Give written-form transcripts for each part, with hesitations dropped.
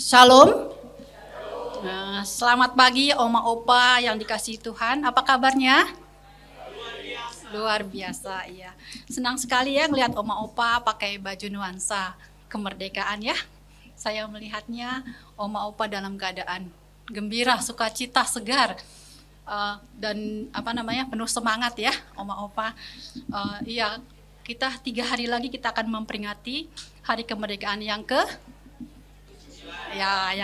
Shalom. Selamat pagi Oma Opa yang dikasihi Tuhan. Apa kabarnya? Luar biasa, iya. Senang sekali ya ngelihat Oma Opa pakai baju nuansa kemerdekaan ya. Saya melihatnya Oma Opa dalam keadaan gembira, sukacita, segar. Dan penuh semangat ya Oma Opa. Iya, kita 3 hari lagi kita akan memperingati hari kemerdekaan yang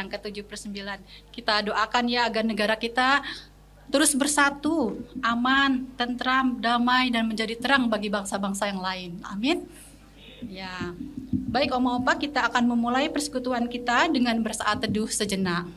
ke-79. Kita doakan ya agar negara kita terus bersatu, aman, tentram, damai, dan menjadi terang bagi bangsa-bangsa yang lain. Amin. Ya, baik Oma Opa, kita akan memulai persekutuan kita dengan bersaat teduh sejenak.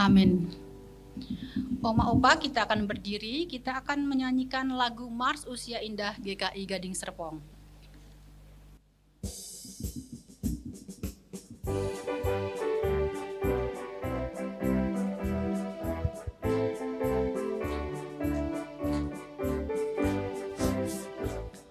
Amin. Oma Opa, kita akan berdiri, kita akan menyanyikan lagu Mars Usia Indah GKI Gading Serpong.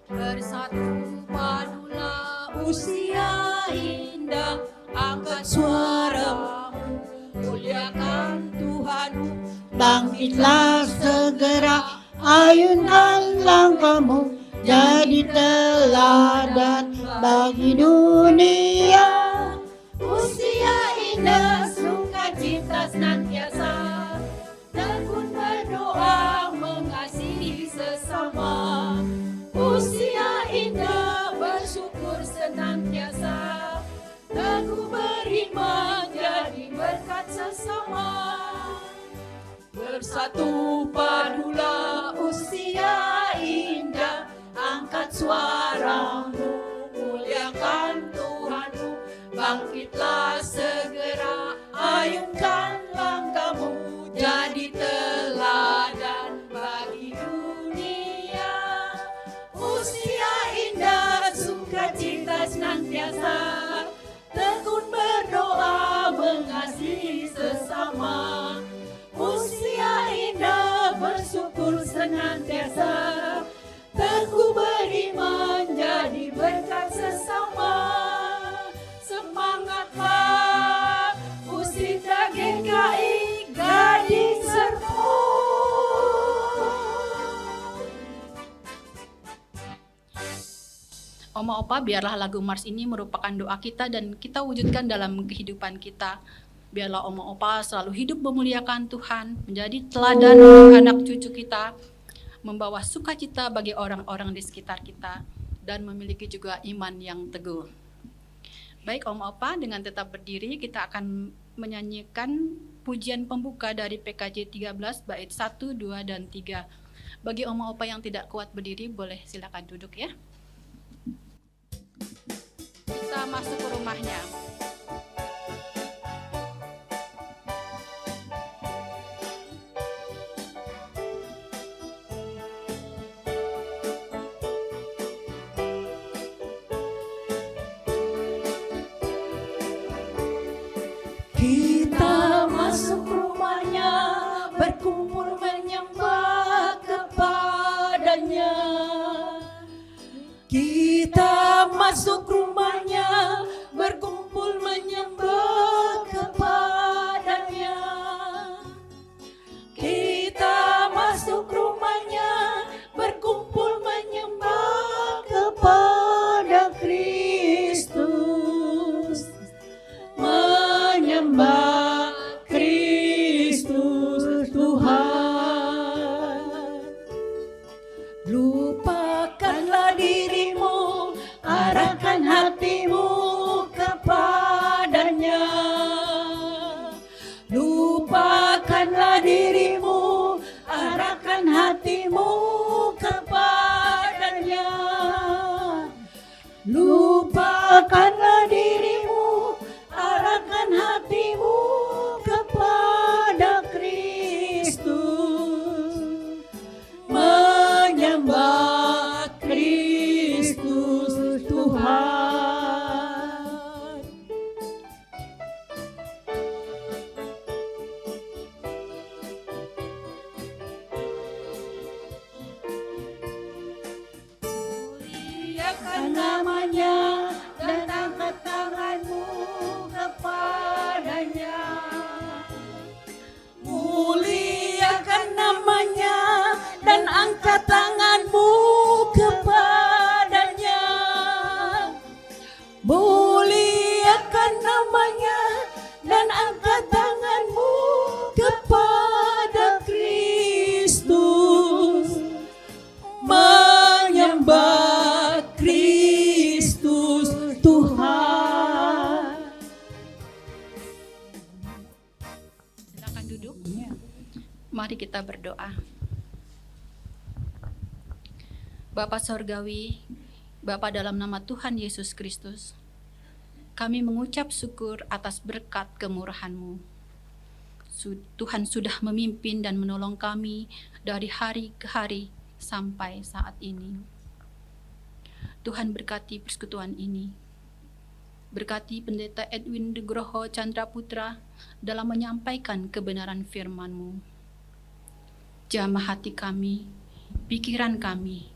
Bersatu padulah usia indah, angkat suaramu, muliakan Tuhanmu. Bangkitlah segera, ayunkan langkahmu, jadi teladan bagi dunia. Usia indah, sukacita senantiasa, tekun berdoa, mengasihi sesama. Usia indah, bersyukur senantiasa, teguh beriman, jadi berkat sesama. Bersatu padulah usia indah, angkat suaramu, muliakan Tuhanmu. Bangkitlah segera, ayunkan langkahmu, jadi teladan bagi dunia. Usia indah, sukacita senantiasa, tekun berdoa, mengasihi sesama. Usia indah, bersyukur senantiasa, teguh beriman, jadi berkat sesama. Semangatlah, Pusita GKI Gading Serpong. Oma Opa, biarlah lagu Mars ini merupakan doa kita dan kita wujudkan dalam kehidupan kita. Biarlah Oma Opa selalu hidup memuliakan Tuhan, menjadi teladan anak cucu kita, membawa sukacita bagi orang-orang di sekitar kita, dan memiliki juga iman yang teguh. Baik Oma Opa, dengan tetap berdiri kita akan menyanyikan pujian pembuka dari PKJ 13 bait 1, 2, dan 3. Bagi Oma Opa yang tidak kuat berdiri, boleh silakan duduk ya. Kita masuk ke rumahnya. Kita masuk rumahnya, berkumpul menyembah kepadanya. Kita masuk rumahnya, berkumpul menyembah kepadanya. Kita masuk rumahnya, berkumpul menyembah kepada Kristus. Menyembah Kristus Tuhan. Lupakanlah dirimu, arahkan hatimu kepadanya. Lupakanlah dirimu, arahkan hatimu kepadanya. namanya dan angkat tanganmu kepadanya. Muliakan namanya dan angkat tanganmu kepadanya. Muliakan namanya dan angkat tanganmu kepada Kristus. Menyembah Kristus Tuhan. Silakan duduk. Mari kita berdoa. Bapa Sorgawi, Bapa dalam nama Tuhan Yesus Kristus, kami mengucap syukur atas berkat kemurahan-Mu. Tuhan sudah memimpin dan menolong kami dari hari ke hari sampai saat ini. Tuhan berkati persekutuan ini. Berkati Pendeta Edwin Nugroho Chandra Putra dalam menyampaikan kebenaran firman-Mu. Jamah hati kami, pikiran kami.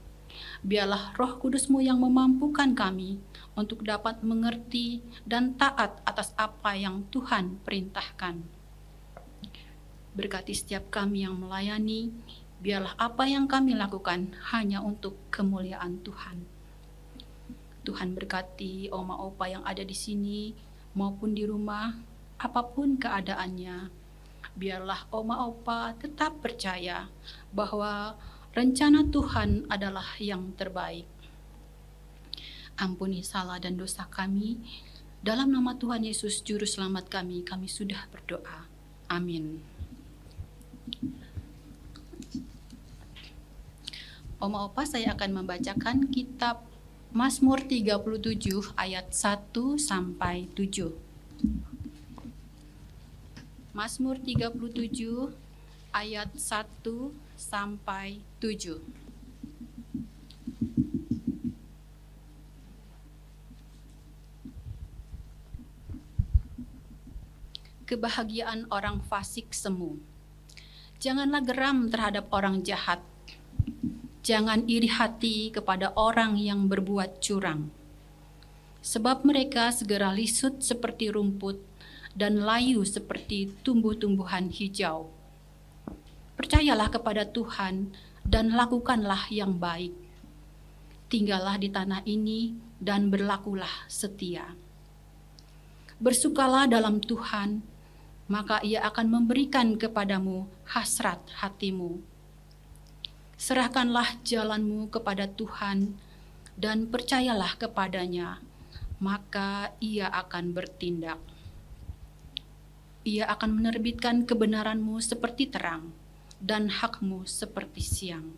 Biarlah Roh Kudus-Mu yang memampukan kami untuk dapat mengerti dan taat atas apa yang Tuhan perintahkan. Berkati setiap kami yang melayani, biarlah apa yang kami lakukan hanya untuk kemuliaan Tuhan. Tuhan berkati oma opa yang ada di sini maupun di rumah, apapun keadaannya. Biarlah oma opa tetap percaya bahwa rencana Tuhan adalah yang terbaik. Ampuni salah dan dosa kami. Dalam nama Tuhan Yesus Juru Selamat kami sudah berdoa. Amin. Oma opa, saya akan membacakan kitab Mazmur 37 ayat 1 sampai 7. Mazmur 37 ayat 1 sampai 7. Kebahagiaan orang fasik semu. Janganlah geram terhadap orang jahat. Jangan iri hati kepada orang yang berbuat curang. Sebab mereka segera lisut seperti rumput dan layu seperti tumbuh-tumbuhan hijau. Percayalah kepada Tuhan dan lakukanlah yang baik. Tinggallah di tanah ini dan berlakulah setia. Bersukalah dalam Tuhan, maka Ia akan memberikan kepadamu hasrat hatimu. Serahkanlah jalanmu kepada Tuhan dan percayalah kepadanya, maka Ia akan bertindak. Ia akan menerbitkan kebenaranmu seperti terang dan hakmu seperti siang.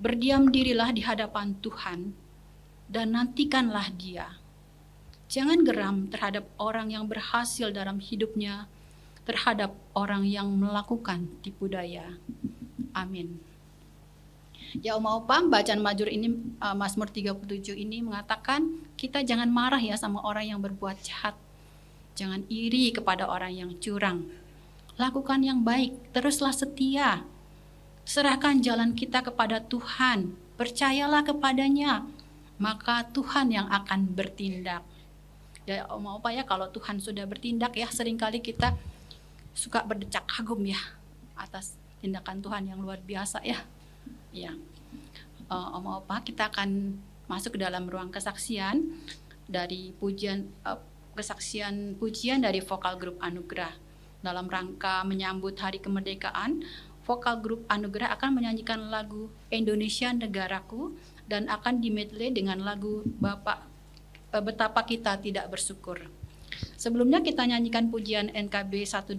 Berdiam dirilah di hadapan Tuhan dan nantikanlah Dia. Jangan geram terhadap orang yang berhasil dalam hidupnya, terhadap orang yang melakukan tipu daya. Amin. Ya Oma Opa, bacaan Mazmur ini, Mazmur 37 ini mengatakan kita jangan marah ya sama orang yang berbuat jahat. Jangan iri kepada orang yang curang. Lakukan yang baik, teruslah setia. Serahkan jalan kita kepada Tuhan. Percayalah kepadanya, maka Tuhan yang akan bertindak. Ya Oma Opa ya, kalau Tuhan sudah bertindak ya, seringkali kita suka berdecak kagum ya atas tindakan Tuhan yang luar biasa ya. Ya, Oma Opa, kita akan masuk ke dalam ruang kesaksian dari kesaksian pujian dari vokal grup Anugerah. Dalam rangka menyambut Hari Kemerdekaan, vokal grup Anugerah akan menyanyikan lagu Indonesia Negaraku dan akan dimedley dengan lagu Betapa Kita Tidak Bersyukur. Sebelumnya kita nyanyikan pujian NKB 128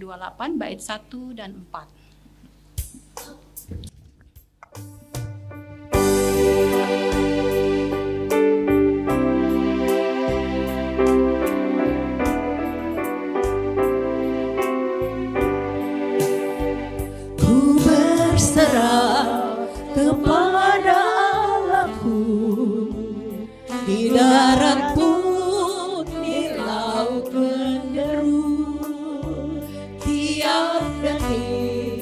bait 1 dan 4. Berserah kepada Allahku, di darat pun di laut menderu, tiap detik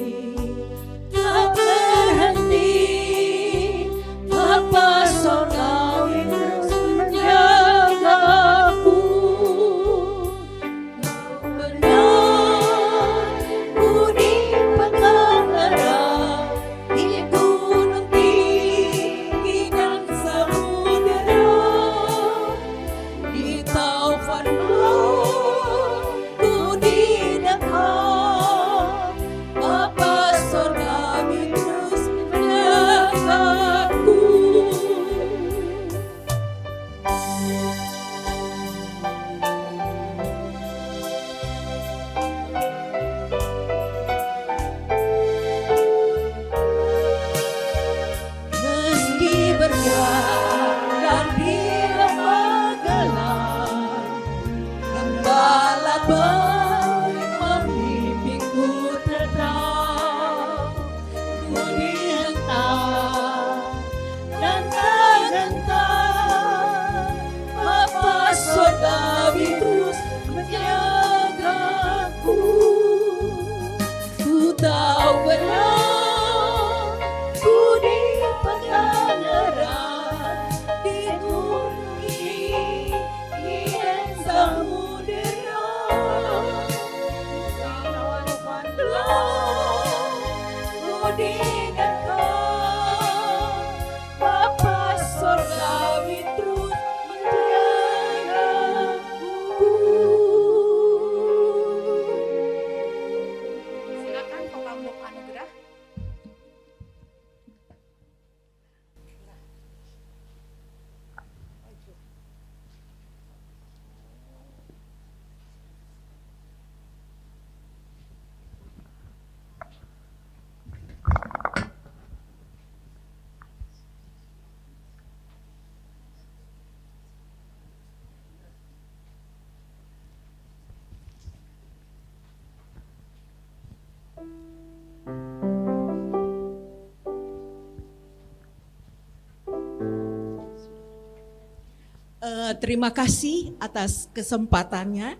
Terima kasih atas kesempatannya.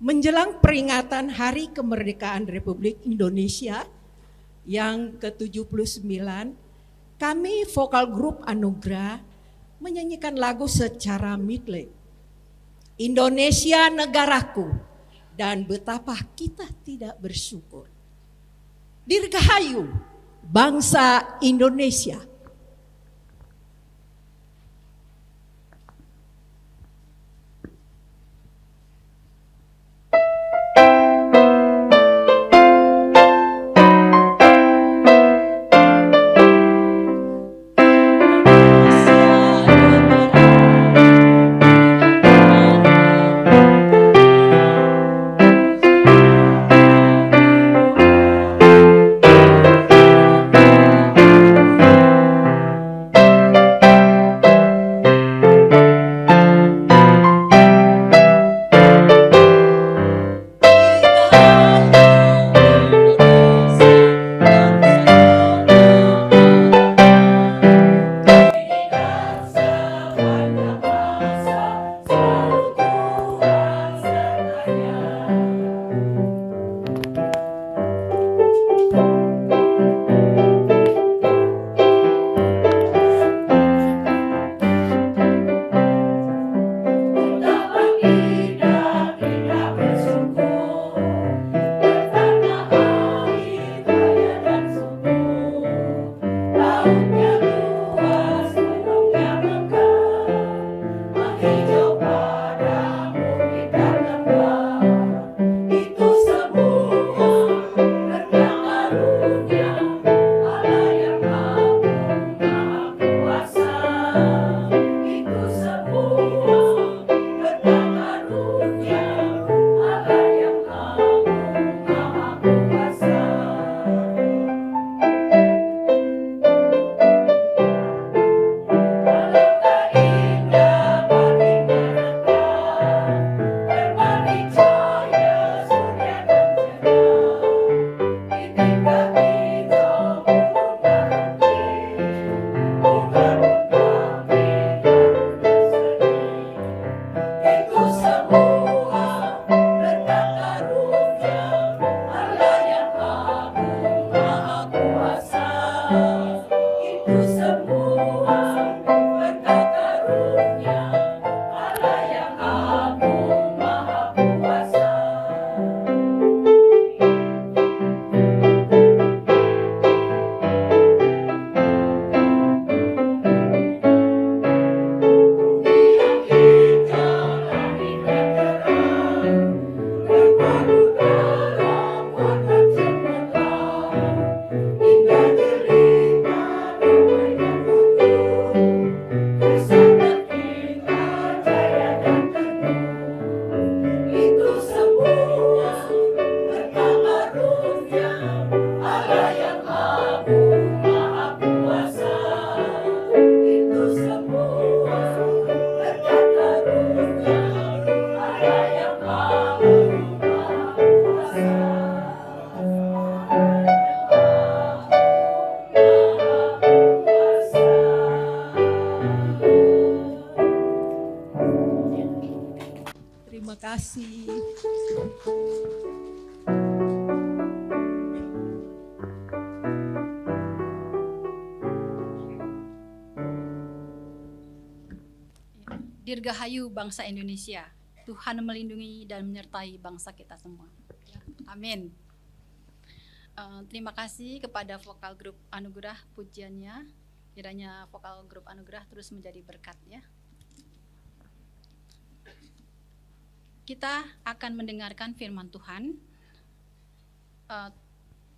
Menjelang peringatan Hari Kemerdekaan Republik Indonesia yang ke-79, kami vokal grup Anugerah menyanyikan lagu secara medley. Indonesia negaraku, dan betapa kita tidak bersyukur. Dirgahayu bangsa Indonesia. Terima kasih. Dirgahayu bangsa Indonesia. Tuhan melindungi dan menyertai bangsa kita semua. Amin. Terima kasih kepada vokal grup Anugerah pujiannya. Kiranya vokal grup Anugerah terus menjadi berkat ya. Kita akan mendengarkan firman Tuhan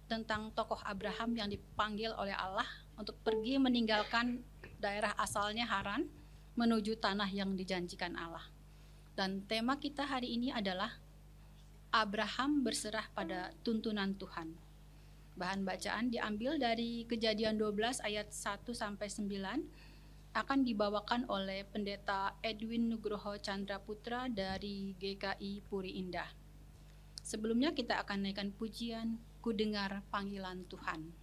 tentang tokoh Abraham yang dipanggil oleh Allah untuk pergi meninggalkan daerah asalnya Haran menuju tanah yang dijanjikan Allah. Dan tema kita hari ini adalah Abraham berserah pada tuntunan Tuhan. Bahan bacaan diambil dari Kejadian 12 ayat 1 sampai 9. Akan dibawakan oleh Pendeta Edwin Nugroho Chandra Putra dari GKI Puri Indah. Sebelumnya kita akan naikkan pujian Ku Dengar Panggilan Tuhan.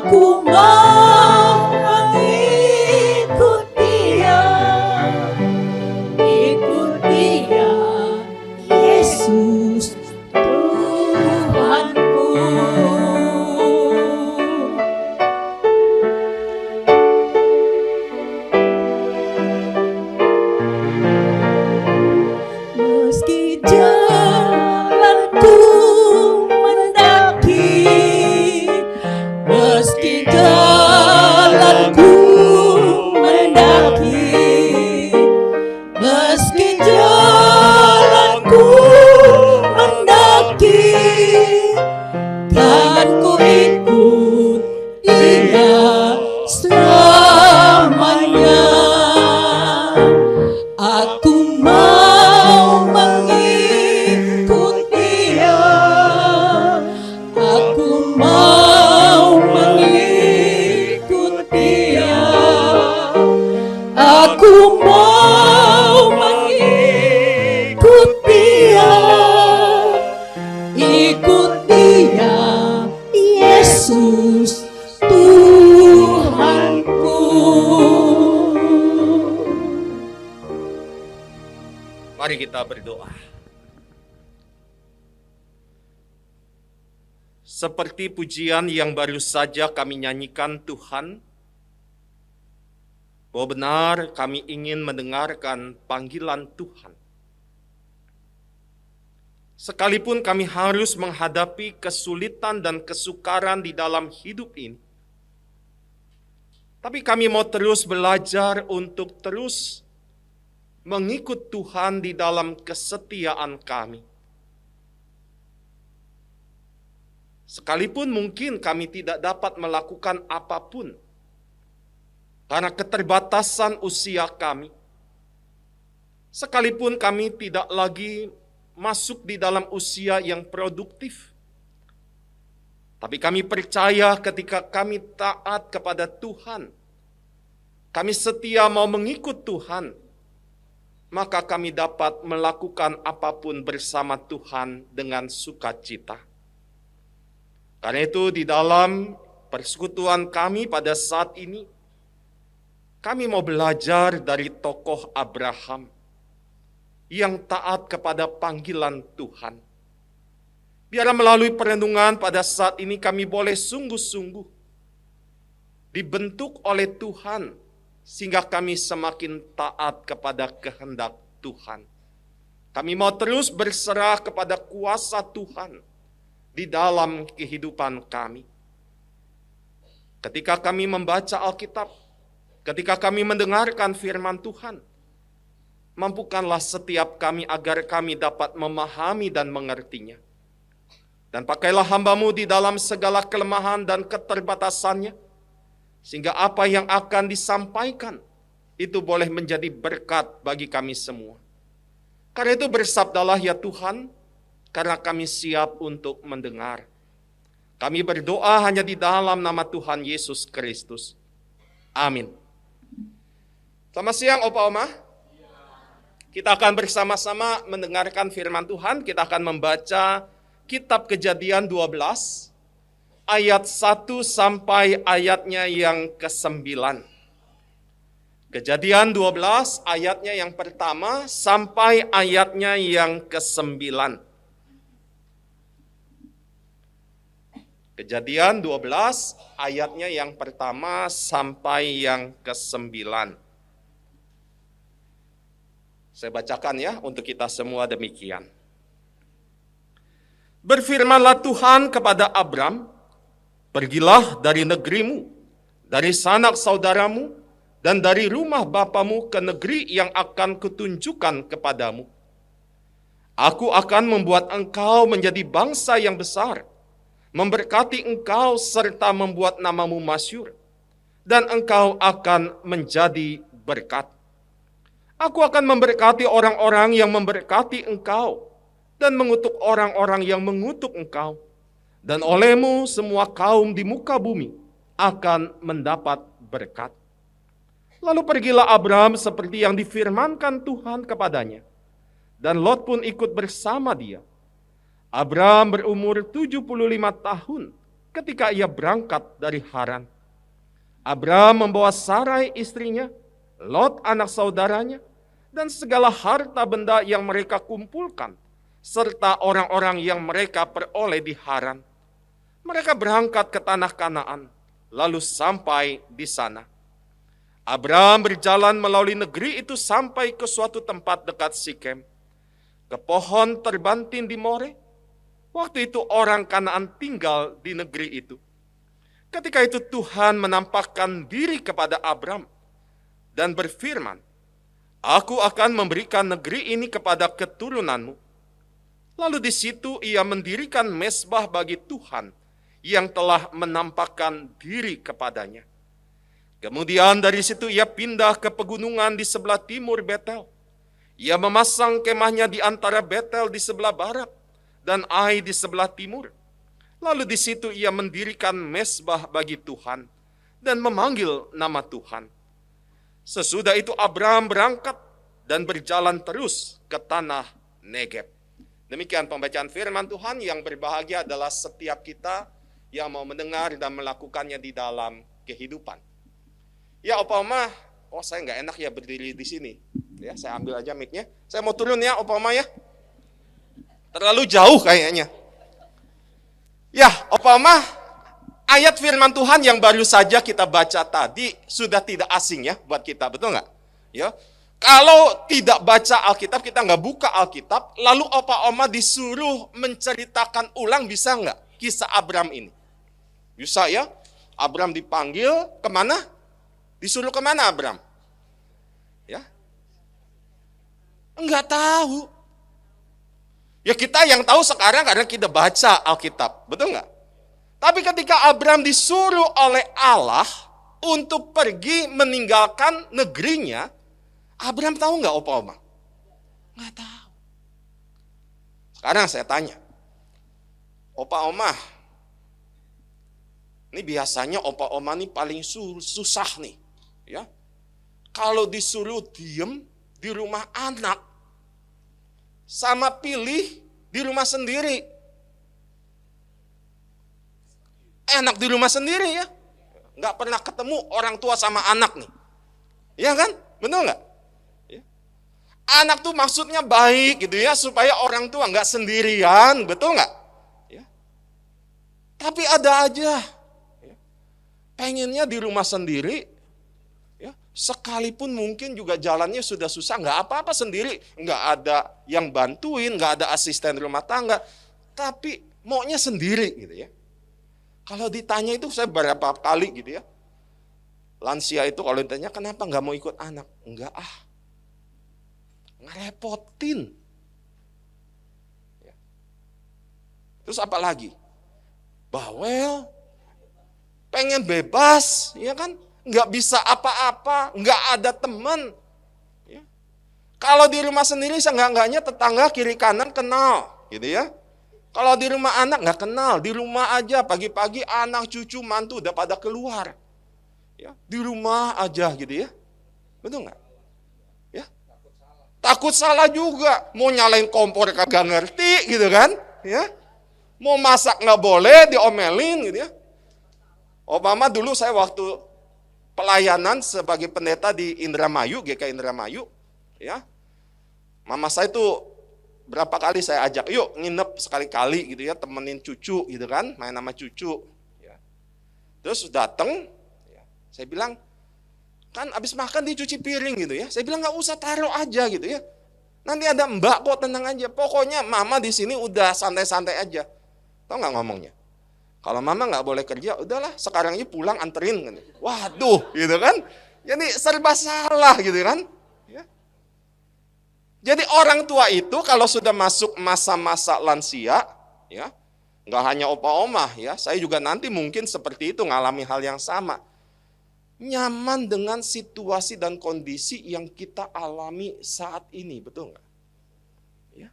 Aku mau mengikut Dia, ikut Dia, Yesus Tuhanku. Meski jalanku mendaki, meski jalanku mendaki, meski jalanku mendaki, kan ku ikut Dia selamanya. Aku mau mengikut Dia, aku mau mengikut Dia, aku mau mengikut Dia, ikut Dia, Yesus Tuhanku. Mari kita berdoa. Seperti pujian yang baru saja kami nyanyikan, Tuhan, bahwa benar kami ingin mendengarkan panggilan Tuhan. Sekalipun kami harus menghadapi kesulitan dan kesukaran di dalam hidup ini, tapi kami mau terus belajar untuk terus mengikut Tuhan di dalam kesetiaan kami. Sekalipun mungkin kami tidak dapat melakukan apapun karena keterbatasan usia kami, sekalipun kami tidak lagi masuk di dalam usia yang produktif, tapi kami percaya ketika kami taat kepada Tuhan, kami setia mau mengikut Tuhan, maka kami dapat melakukan apapun bersama Tuhan dengan sukacita. Karena itu di dalam persekutuan kami pada saat ini, kami mau belajar dari tokoh Abraham yang taat kepada panggilan Tuhan. Biar melalui perenungan pada saat ini kami boleh sungguh-sungguh dibentuk oleh Tuhan, sehingga kami semakin taat kepada kehendak Tuhan. Kami mau terus berserah kepada kuasa Tuhan di dalam kehidupan kami. Ketika kami membaca Alkitab, ketika kami mendengarkan firman Tuhan, mampukanlah setiap kami agar kami dapat memahami dan mengertinya. Dan pakailah hamba-Mu di dalam segala kelemahan dan keterbatasannya, sehingga apa yang akan disampaikan itu boleh menjadi berkat bagi kami semua. Karena itu bersabdalah ya Tuhan, karena kami siap untuk mendengar. Kami berdoa hanya di dalam nama Tuhan Yesus Kristus. Amin. Selamat siang Opa Oma. Kita akan bersama-sama mendengarkan firman Tuhan. Kita akan membaca Kitab Kejadian 12. Ayat 1 sampai ayatnya yang ke-9. Kejadian 12 ayatnya yang pertama sampai ayatnya yang ke-9. Kejadian 12 ayatnya yang pertama sampai yang ke-9. Saya bacakan ya untuk kita semua demikian. Berfirmanlah Tuhan kepada Abram, pergilah dari negerimu, dari sanak saudaramu, dan dari rumah bapamu ke negeri yang akan kutunjukkan kepadamu. Aku akan membuat engkau menjadi bangsa yang besar, memberkati engkau serta membuat namamu masyhur, dan engkau akan menjadi berkat. Aku akan memberkati orang-orang yang memberkati engkau, dan mengutuk orang-orang yang mengutuk engkau. Dan olehmu semua kaum di muka bumi akan mendapat berkat. Lalu pergilah Abram seperti yang difirmankan Tuhan kepadanya. Dan Lot pun ikut bersama dia. Abram berumur 75 tahun ketika ia berangkat dari Haran. Abram membawa Sarai istrinya, Lot anak saudaranya, dan segala harta benda yang mereka kumpulkan, serta orang-orang yang mereka peroleh di Haran. Mereka berangkat ke tanah Kanaan, lalu sampai di sana. Abram berjalan melalui negeri itu sampai ke suatu tempat dekat Sikem, ke pohon terbantin di More. Waktu itu orang Kanaan tinggal di negeri itu. Ketika itu Tuhan menampakkan diri kepada Abram dan berfirman, "Aku akan memberikan negeri ini kepada keturunanmu." Lalu di situ ia mendirikan mezbah bagi Tuhan yang telah menampakkan diri kepadanya. Kemudian dari situ ia pindah ke pegunungan di sebelah timur Betel. Ia memasang kemahnya di antara Betel di sebelah barat dan Ai di sebelah timur. Lalu di situ ia mendirikan mezbah bagi Tuhan dan memanggil nama Tuhan. Sesudah itu Abram berangkat dan berjalan terus ke tanah Negeb. Demikian pembacaan firman Tuhan. Yang berbahagia adalah setiap kita yang mau mendengar dan melakukannya di dalam kehidupan. Ya Opa Oma, saya nggak enak ya berdiri di sini. Ya, saya ambil aja mic-nya. Saya mau turun ya Opa Oma ya. Terlalu jauh kayaknya. Ya Opa Oma, ayat firman Tuhan yang baru saja kita baca tadi sudah tidak asing ya buat kita, betul nggak? Ya, kalau tidak baca Alkitab, kita nggak buka Alkitab, lalu Opa Oma disuruh menceritakan ulang, bisa nggak kisah Abram ini? Bisa ya, Abram dipanggil kemana? Disuruh kemana Abram? Ya, enggak tahu. Ya kita yang tahu sekarang karena kita baca Alkitab, betul enggak? Tapi ketika Abram disuruh oleh Allah untuk pergi meninggalkan negerinya, Abram tahu enggak Opa Oma? Enggak tahu. Sekarang saya tanya, Opa Oma, ini biasanya Opa Oma ini paling susah nih. Ya, kalau disuruh diem di rumah anak, sama pilih di rumah sendiri. Enak di rumah sendiri ya, nggak pernah ketemu orang tua sama anak nih, ya kan, betul nggak? Ya. Anak tuh maksudnya baik gitu ya, supaya orang tua nggak sendirian, betul nggak? Ya. Tapi ada aja, ya, pengennya di rumah sendiri. Sekalipun mungkin juga jalannya sudah susah, nggak apa-apa sendiri, nggak ada yang bantuin, nggak ada asisten rumah tangga, tapi maunya sendiri gitu ya. Kalau ditanya itu saya berapa kali gitu ya, lansia itu kalau ditanya kenapa nggak mau ikut anak, nggak ngerepotin. Ya. Terus apa lagi? Bawel, pengen bebas, ya kan? Nggak bisa apa-apa, nggak ada teman. Ya. Kalau di rumah sendiri seenggak-enggaknya tetangga kiri kanan kenal, gitu ya. Kalau di rumah anak nggak kenal, di rumah aja pagi-pagi anak cucu mantu udah pada keluar. Ya, di rumah aja gitu ya, betul nggak? Ya, takut salah juga, mau nyalain kompor kagak ngerti gitu kan? Ya, mau masak nggak boleh, diomelin gitu ya. Obama dulu saya waktu pelayanan sebagai pendeta di Indramayu, GK Indramayu, ya. Mama saya tuh berapa kali saya ajak, yuk nginep sekali-kali gitu ya, temenin cucu gitu kan, main sama cucu. Ya. Terus dateng, ya, saya bilang, kan abis makan dicuci piring gitu ya. Saya bilang nggak usah taruh aja gitu ya. Nanti ada mbak kok, tenang aja. Pokoknya mama di sini udah santai-santai aja. Tahu nggak ngomongnya? Kalau mama nggak boleh kerja, udahlah sekarang aja pulang anterin. Waduh, gitu kan? Jadi serba salah gitu kan? Ya. Jadi orang tua itu kalau sudah masuk masa-masa lansia, ya, nggak hanya opa oma, ya, saya juga nanti mungkin seperti itu ngalami hal yang sama. Nyaman dengan situasi dan kondisi yang kita alami saat ini, betul nggak? Ya.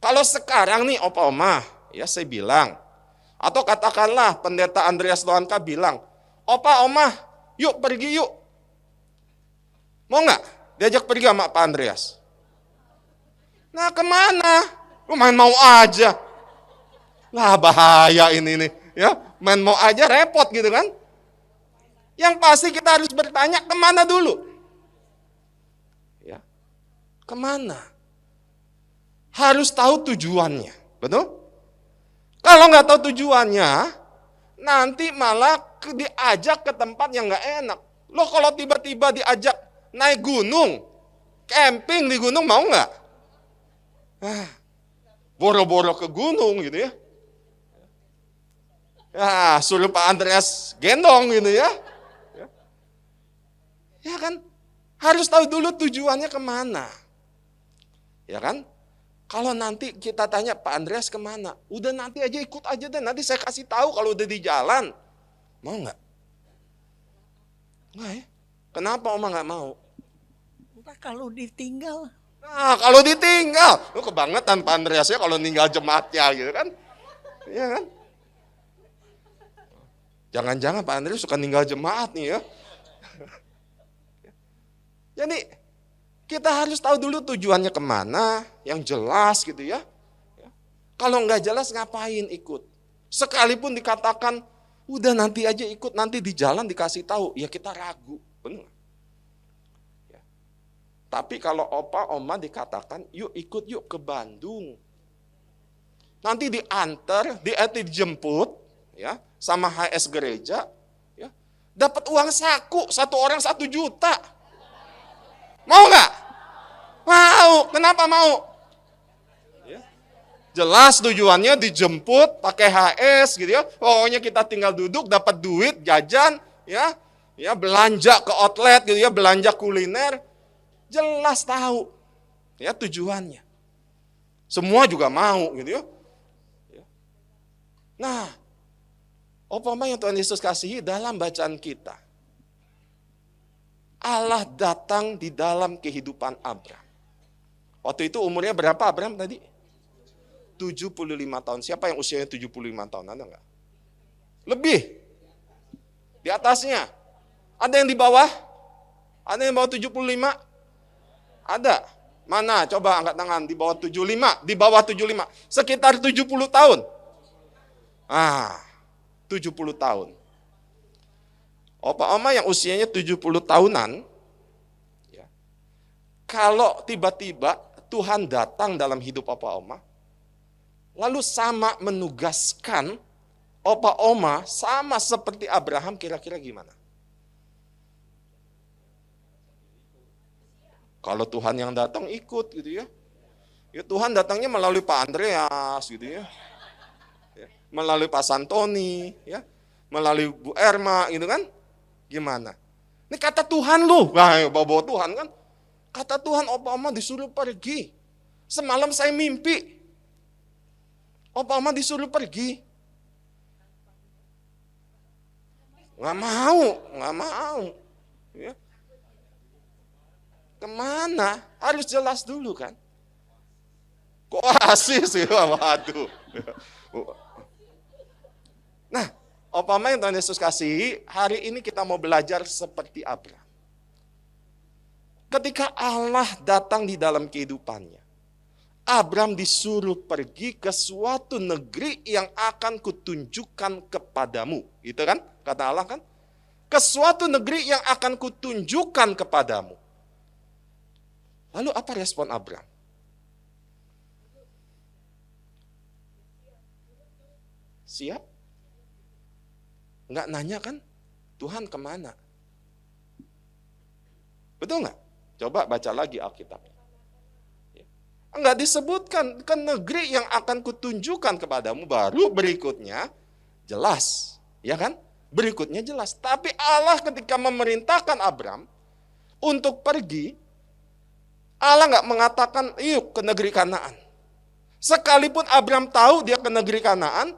Kalau sekarang nih opa oma, ya saya bilang. Atau katakanlah pendeta Andreas Loanka bilang, Opa, Oma, yuk pergi yuk. Mau nggak diajak pergi sama Pak Andreas? Nah kemana? Lu main mau aja. Lah bahaya ini nih, ya Main mau aja repot gitu kan. Yang pasti kita harus bertanya kemana dulu. Ya, kemana? Harus tahu tujuannya, betul? Kalau nggak tahu tujuannya, nanti malah diajak ke tempat yang nggak enak. Loh kalau tiba-tiba diajak naik gunung, camping di gunung mau nggak? Boro-boro ke gunung gitu ya. Ya, suruh Pak Andreas gendong gitu ya. Ya kan? Harus tahu dulu tujuannya kemana. Ya kan? Kalau nanti kita tanya Pak Andreas kemana? Udah nanti aja ikut aja deh. Nanti saya kasih tahu kalau udah di jalan. Mau nggak? Nggak ya? Kenapa Oma nggak mau? Nah, kalau ditinggal. Nah, kalau ditinggal. Lu kebangetan Pak Andreas ya kalau ninggal jemaatnya gitu kan. Iya kan? Jangan-jangan Pak Andreas suka ninggal jemaat nih ya. Jadi kita harus tahu dulu tujuannya kemana, yang jelas gitu ya. Kalau nggak jelas ngapain ikut? Sekalipun dikatakan, udah nanti aja ikut, nanti di jalan dikasih tahu, ya kita ragu, benar. Ya. Tapi kalau opa, oma dikatakan, yuk ikut yuk ke Bandung. Nanti diantar, dijemput, ya, sama HS gereja, ya, dapat uang saku, satu orang 1 juta. Mau nggak? Mau. Kenapa mau? Ya. Jelas tujuannya dijemput pakai HS gitu ya. Pokoknya kita tinggal duduk dapat duit, jajan, ya, ya belanja ke outlet gitu ya, belanja kuliner. Jelas tahu, ya tujuannya. Semua juga mau gitu ya. Nah, apa yang Tuhan Yesus kasihi dalam bacaan kita? Allah datang di dalam kehidupan Abraham. Waktu itu umurnya berapa Abraham tadi? 75 tahun. Siapa yang usianya 75 tahun? Ada enggak? Lebih. Di atasnya. Ada yang di bawah? Ada yang di bawah 75? Ada. Mana? Coba angkat tangan. Di bawah 75. Di bawah 75. Sekitar 70 tahun. 70 tahun. Opa-oma yang usianya 70 tahunan, ya, kalau tiba-tiba Tuhan datang dalam hidup opa-oma, lalu sama menugaskan opa-oma sama seperti Abraham, kira-kira gimana? Kalau Tuhan yang datang ikut gitu ya. Ya Tuhan datangnya melalui Pak Andreas gitu ya. Melalui Pak Santoni, ya. Melalui Bu Erma gitu kan. Gimana? Ini kata Tuhan loh. Wah, bawa Tuhan kan. Kata Tuhan, opa-oma disuruh pergi. Semalam saya mimpi. Opa-oma disuruh pergi. Nggak mau. Ya. Kemana? Harus jelas dulu kan. Kok asis sih? Waduh. Nah, opama yang Tuhan Yesus kasihi, hari ini kita mau belajar seperti Abraham. Ketika Allah datang di dalam kehidupannya, Abraham disuruh pergi ke suatu negeri yang akan kutunjukkan kepadamu. Gitu kan? Kata Allah kan? Ke suatu negeri yang akan kutunjukkan kepadamu. Lalu apa respon Abraham? Siap? Enggak nanya kan? Tuhan kemana? Betul nggak? Coba baca lagi Alkitab. Enggak disebutkan ke negeri yang akan kutunjukkan kepadamu, baru berikutnya jelas. Ya kan? Berikutnya jelas. Tapi Allah ketika memerintahkan Abraham untuk pergi, Allah nggak mengatakan, yuk ke negeri Kanaan. Sekalipun Abraham tahu dia ke negeri Kanaan,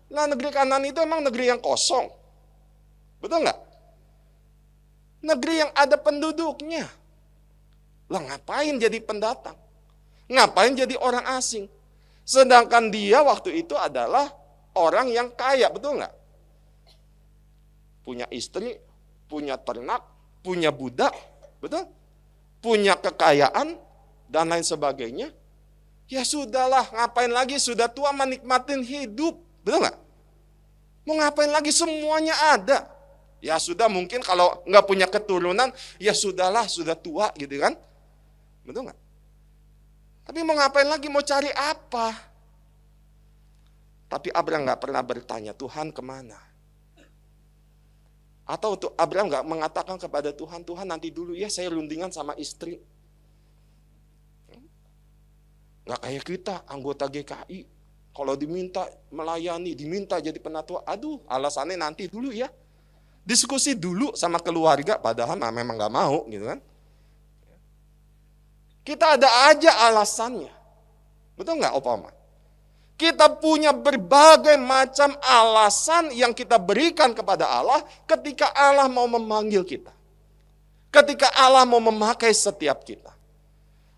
nah negeri Kanaan itu emang negeri yang kosong. Betul nggak? Negeri yang ada penduduknya. Lah ngapain jadi pendatang? Ngapain jadi orang asing? Sedangkan dia waktu itu adalah orang yang kaya, betul nggak? Punya istri, punya ternak, punya budak, betul? Punya kekayaan, dan lain sebagainya. Ya sudahlah, ngapain lagi, sudah tua menikmatin hidup, betul nggak? Mau ngapain lagi, semuanya ada. Ya sudah, mungkin kalau nggak punya keturunan, ya sudahlah, sudah tua gitu kan. Betul nggak? Tapi mau ngapain lagi, mau cari apa? Tapi Abraham nggak pernah bertanya, Tuhan kemana? Atau Abraham nggak mengatakan kepada Tuhan, Tuhan nanti dulu ya saya rundingan sama istri. Nggak kayak kita, anggota GKI. Kalau diminta melayani, diminta jadi penatua, aduh alasannya nanti dulu ya. Diskusi dulu sama keluarga, padahal memang nggak mau gitu kan. Kita ada aja alasannya. Betul nggak Opa Oma? Kita punya berbagai macam alasan yang kita berikan kepada Allah ketika Allah mau memanggil kita. Ketika Allah mau memakai setiap kita.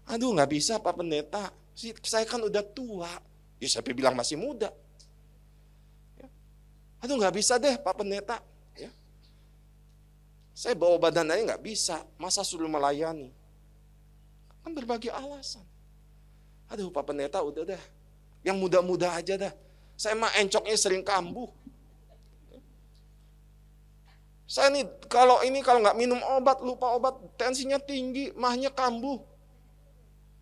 Aduh nggak bisa Pak Pendeta, saya kan udah tua. Ya saya bilang masih muda. Aduh nggak bisa deh Pak Pendeta. Ya. Saya bawa badan aja nggak bisa, masa suruh melayani. Kan berbagai alasan. Aduh Pak Pendeta udah deh. Yang muda-muda aja dah. Saya mah encoknya sering kambuh. Saya nih kalau nggak minum obat, lupa obat, tensinya tinggi, mahnya kambuh.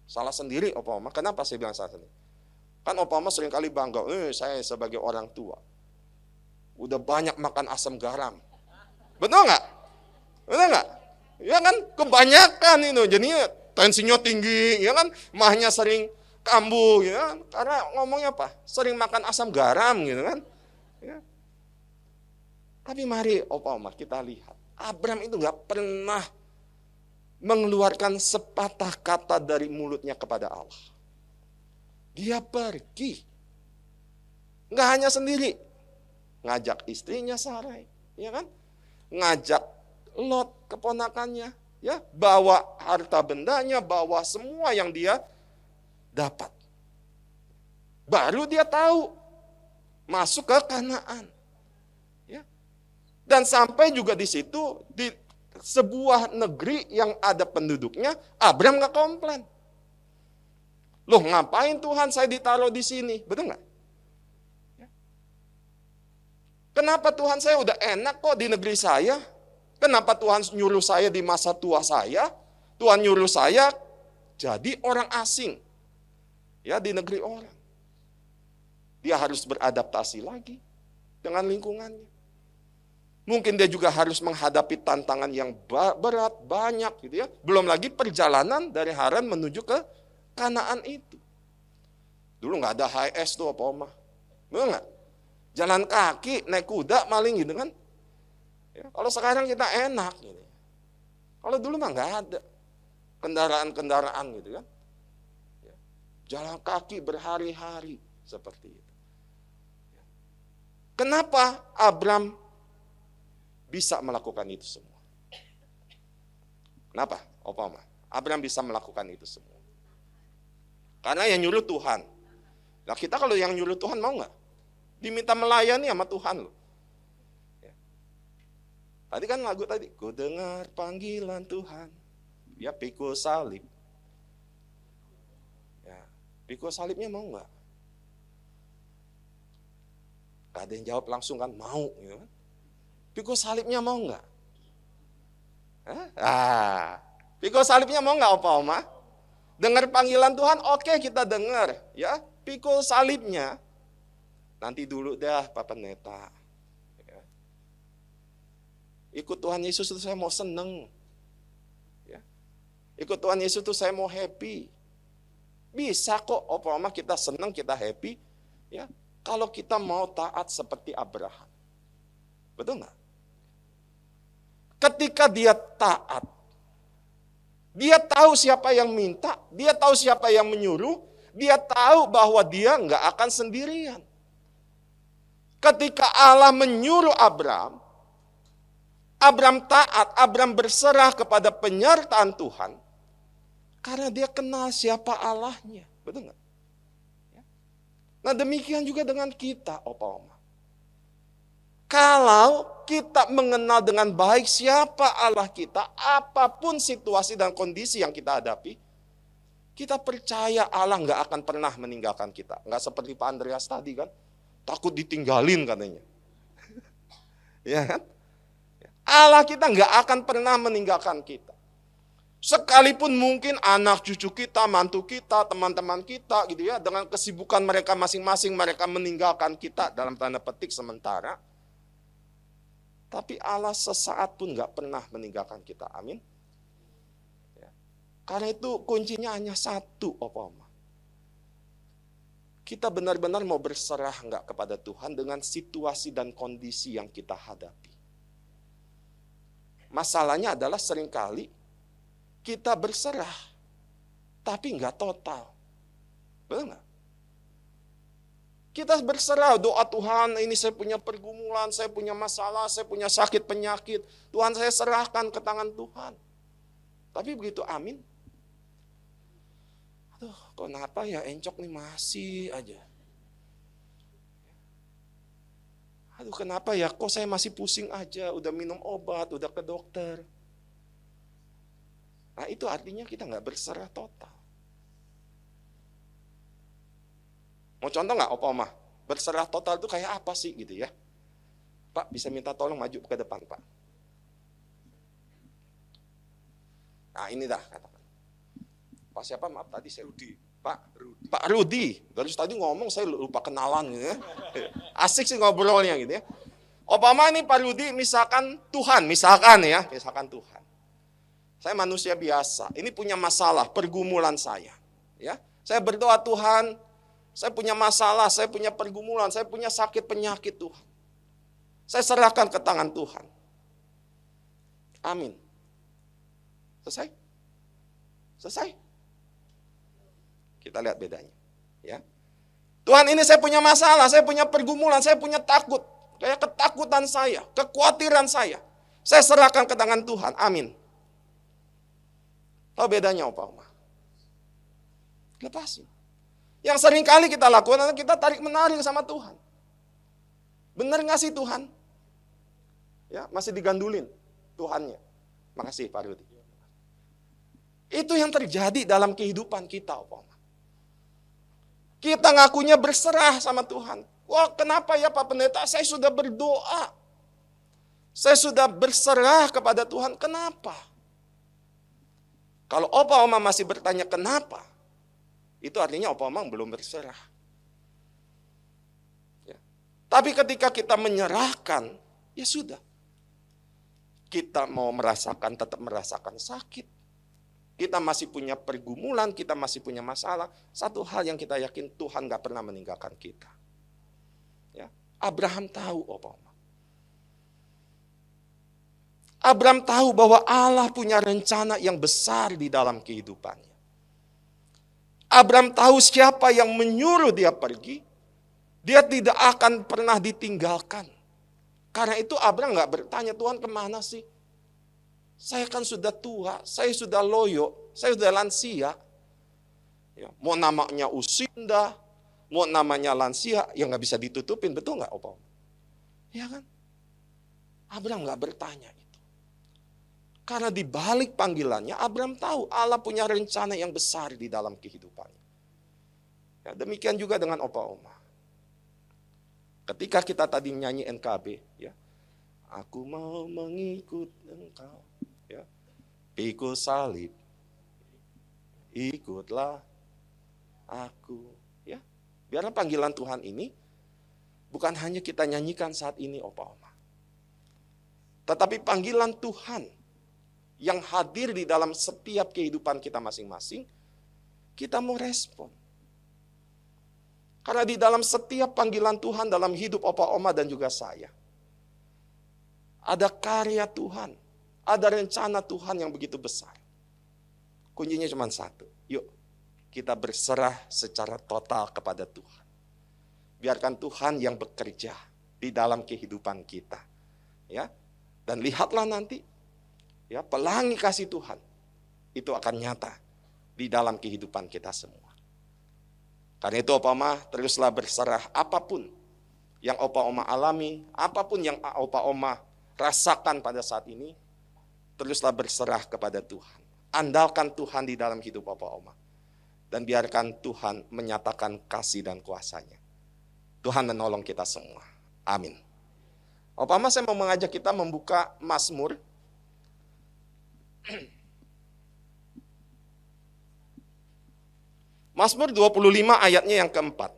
Salah sendiri Opa Oma. Kenapa saya bilang salah sendiri? Kan Opa Oma sering kali bangga, saya sebagai orang tua. Udah banyak makan asam garam. Betul nggak? Betul nggak? Ya kan kebanyakan itu, jadinya tensinya tinggi, ya kan mahnya sering kambuh, ya, karena ngomongnya apa? Sering makan asam garam, gitu kan? Ya. Tapi mari, Opa Oma, kita lihat, Abraham itu nggak pernah mengeluarkan sepatah kata dari mulutnya kepada Allah. Dia pergi, nggak hanya sendiri, ngajak istrinya Sarai, ya kan? Ngajak Lot keponakannya, ya, bawa harta bendanya, bawa semua yang dia dapat. Baru dia tahu masuk ke Kanaan. Ya. Dan sampai juga di situ di sebuah negeri yang ada penduduknya, Abraham nggak komplain. Loh ngapain Tuhan saya ditaruh di sini? Betul nggak? Ya. Kenapa Tuhan saya udah enak kok di negeri saya? Kenapa Tuhan nyuruh saya di masa tua saya? Tuhan nyuruh saya jadi orang asing. Ya, di negeri orang. Dia harus beradaptasi lagi dengan lingkungannya. Mungkin dia juga harus menghadapi tantangan yang berat, banyak gitu ya. Belum lagi perjalanan dari Haran menuju ke Kanaan itu. Dulu nggak ada HS tuh apa Oma. Betul nggak? Jalan kaki, naik kuda maling gitu kan. Ya, kalau sekarang kita enak gitu. Kalau dulu mah nggak ada kendaraan-kendaraan gitu kan. Jalan kaki berhari-hari seperti itu. Kenapa Abraham bisa melakukan itu semua? Kenapa? Opa Oma, Abraham bisa melakukan itu semua. Karena yang nyuruh Tuhan. Nah kita kalau yang nyuruh Tuhan mau nggak? Diminta melayani sama Tuhan loh. Ya. Tadi kan lagu tadi, ku dengar panggilan Tuhan, ya pikul salib. Pikul salibnya mau nggak? Gak ada yang jawab langsung kan, mau. Gitu kan? Pikul salibnya mau nggak? Pikul salibnya mau nggak Opa Oma? Dengar panggilan Tuhan, oke kita dengar. Ya, pikul salibnya, nanti dulu dah Pak Pendeta. Ya. Ikut Tuhan Yesus itu saya mau seneng. Ya. Ikut Tuhan Yesus itu saya mau happy. Bisa kok, Opa Oma kita senang, kita happy, ya. Kalau kita mau taat seperti Abraham, betul nggak? Ketika dia taat, dia tahu siapa yang minta, dia tahu siapa yang menyuruh, dia tahu bahwa dia nggak akan sendirian. Ketika Allah menyuruh Abraham, Abraham taat, Abraham berserah kepada penyertaan Tuhan. Karena dia kenal siapa Allahnya. Betul nggak? Nah demikian juga dengan kita, Opa Oma. Kalau kita mengenal dengan baik siapa Allah kita, apapun situasi dan kondisi yang kita hadapi, kita percaya Allah nggak akan pernah meninggalkan kita. Nggak seperti Pak Andreas tadi kan, takut ditinggalin katanya. Ya kan? Allah kita nggak akan pernah meninggalkan kita. Sekalipun mungkin anak cucu kita, mantu kita, teman-teman kita gitu ya, dengan kesibukan mereka masing-masing, mereka meninggalkan kita dalam tanda petik sementara. Tapi Allah sesaat pun nggak pernah meninggalkan kita. Amin. Ya. Karena itu kuncinya hanya satu, Oma. Kita benar-benar mau berserah nggak kepada Tuhan dengan situasi dan kondisi yang kita hadapi. Masalahnya adalah seringkali kita berserah, tapi nggak total. Betul nggak? Kita berserah, doa Tuhan, ini saya punya pergumulan, saya punya masalah, saya punya sakit penyakit. Tuhan, saya serahkan ke tangan Tuhan. Tapi begitu amin. Aduh, kenapa ya encok nih masih aja. Aduh, kenapa ya kok saya masih pusing aja, udah minum obat, udah ke dokter. Nah itu artinya kita nggak berserah total. Mau contoh nggak Opa Oma? Berserah total itu kayak apa sih gitu ya? Pak bisa minta tolong maju ke depan Pak. Nah ini dah katakan. Pak siapa maaf tadi saya Rudi. Pak Rudi. Dari tadi ngomong saya lupa kenalan gitu ya. Asik sih ngobrolnya gitu ya. Opa Oma ini Pak Rudi misalkan Tuhan Tuhan. Saya manusia biasa, ini punya masalah, pergumulan saya. Ya, saya berdoa Tuhan, saya punya masalah, saya punya pergumulan, saya punya sakit penyakit Tuhan. Saya serahkan ke tangan Tuhan. Amin. Selesai? Selesai? Kita lihat bedanya. Ya, Tuhan ini saya punya masalah, saya punya pergumulan, saya punya takut. Kayak ketakutan saya, kekhawatiran saya. Saya serahkan ke tangan Tuhan. Amin. Tahu bedanya Opa Oma? Lepasin. Yang sering kali kita lakukan adalah kita tarik menarik sama Tuhan. Benar nggak sih Tuhan? Ya, masih digandulin Tuhannya. Makasih Pak Rudi. Itu yang terjadi dalam kehidupan kita Opa Oma. Kita ngakunya berserah sama Tuhan. Wah kenapa ya Pak Pendeta? Saya sudah berdoa. Saya sudah berserah kepada Tuhan. Kenapa? Kalau Opa Oma masih bertanya kenapa, itu artinya Opa Oma belum berserah. Ya. Tapi ketika kita menyerahkan, ya sudah. Kita mau tetap merasakan sakit. Kita masih punya pergumulan, kita masih punya masalah. Satu hal yang kita yakin Tuhan gak pernah meninggalkan kita. Ya. Abraham tahu Opa Oma. Abraham tahu bahwa Allah punya rencana yang besar di dalam kehidupannya. Abraham tahu siapa yang menyuruh dia pergi. Dia tidak akan pernah ditinggalkan. Karena itu Abraham gak bertanya, Tuhan kemana sih? Saya kan sudah tua, saya sudah loyo, saya sudah lansia. Ya, mau namanya usinda, mau namanya lansia, ya gak bisa ditutupin, betul gak Opa? Ya kan? Abraham gak bertanya. Karena di balik panggilannya, Abraham tahu Allah punya rencana yang besar di dalam kehidupannya. Ya, demikian juga dengan Opa Oma. Ketika kita tadi nyanyi NKB, ya, aku mau mengikut engkau, ya, pikul salib, ikutlah aku. Ya, biarlah panggilan Tuhan ini bukan hanya kita nyanyikan saat ini Opa Oma. Tetapi panggilan Tuhan yang hadir di dalam setiap kehidupan kita masing-masing, kita mau respon. Karena di dalam setiap panggilan Tuhan dalam hidup Opa Oma dan juga saya, ada karya Tuhan, ada rencana Tuhan yang begitu besar. Kuncinya cuma satu, yuk kita berserah secara total kepada Tuhan. Biarkan Tuhan yang bekerja di dalam kehidupan kita. Ya, dan lihatlah nanti, ya, pelangi kasih Tuhan itu akan nyata di dalam kehidupan kita semua. Karena itu Opa Oma teruslah berserah apapun yang Opa Oma alami, apapun yang Opa Oma rasakan pada saat ini, teruslah berserah kepada Tuhan. Andalkan Tuhan di dalam hidup Opa Oma. Dan biarkan Tuhan menyatakan kasih dan kuasa-Nya. Tuhan menolong kita semua. Amin. Opama saya mau mengajak kita membuka Mazmur. Mazmur 25 ayatnya yang keempat.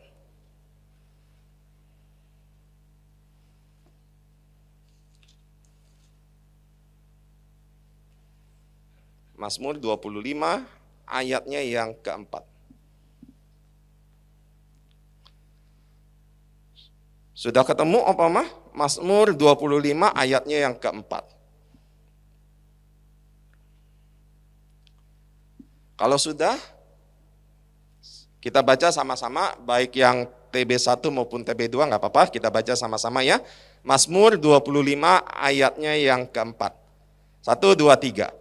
Mazmur 25 ayatnya yang keempat. Sudah ketemu Opama? Mazmur 25 ayatnya yang keempat. Kalau sudah, kita baca sama-sama, baik yang TB1 maupun TB2, nggak apa-apa, kita baca sama-sama ya. Mazmur 25 ayatnya yang keempat. 1, 2, 3.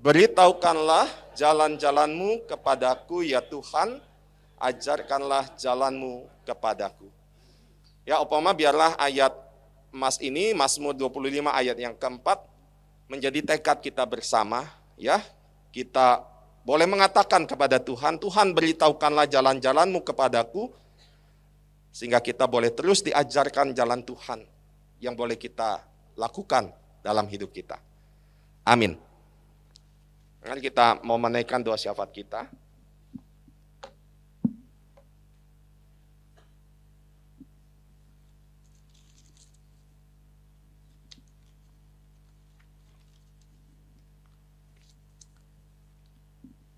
Beritahukanlah jalan-jalanmu kepadaku ya Tuhan, ajarkanlah jalanmu kepadaku. Ya Opama, biarlah ayat Mas ini, Mazmur 25 ayat yang keempat, menjadi tekad kita bersama. Ya, kita boleh mengatakan kepada Tuhan, Tuhan beritahukanlah jalan-jalanmu kepadaku, sehingga kita boleh terus diajarkan jalan Tuhan yang boleh kita lakukan dalam hidup kita. Amin. Mari kita mau menaikkan doa syafaat kita.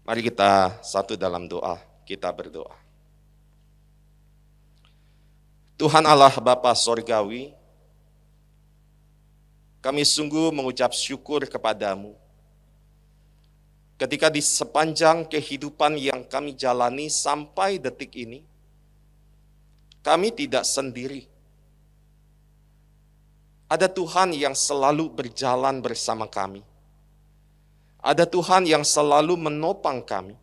Mari kita satu dalam doa, kita berdoa. Tuhan Allah Bapa Sorgawi, kami sungguh mengucap syukur kepadamu. Ketika di sepanjang kehidupan yang kami jalani sampai detik ini, kami tidak sendiri. Ada Tuhan yang selalu berjalan bersama kami. Ada Tuhan yang selalu menopang kami.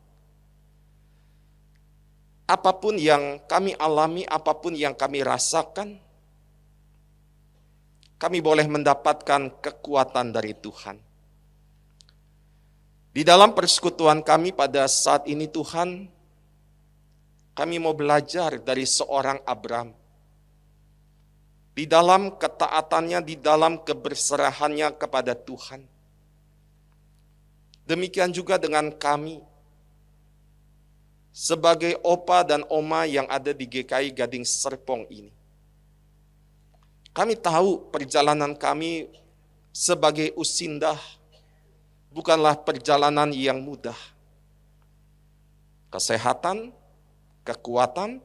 Apapun yang kami alami, apapun yang kami rasakan, kami boleh mendapatkan kekuatan dari Tuhan. Di dalam persekutuan kami pada saat ini Tuhan, kami mau belajar dari seorang Abram. Di dalam ketaatannya, di dalam keberserahannya kepada Tuhan. Demikian juga dengan kami, sebagai opa dan oma yang ada di GKI Gading Serpong ini. Kami tahu perjalanan kami sebagai usindah bukanlah perjalanan yang mudah. Kesehatan, kekuatan,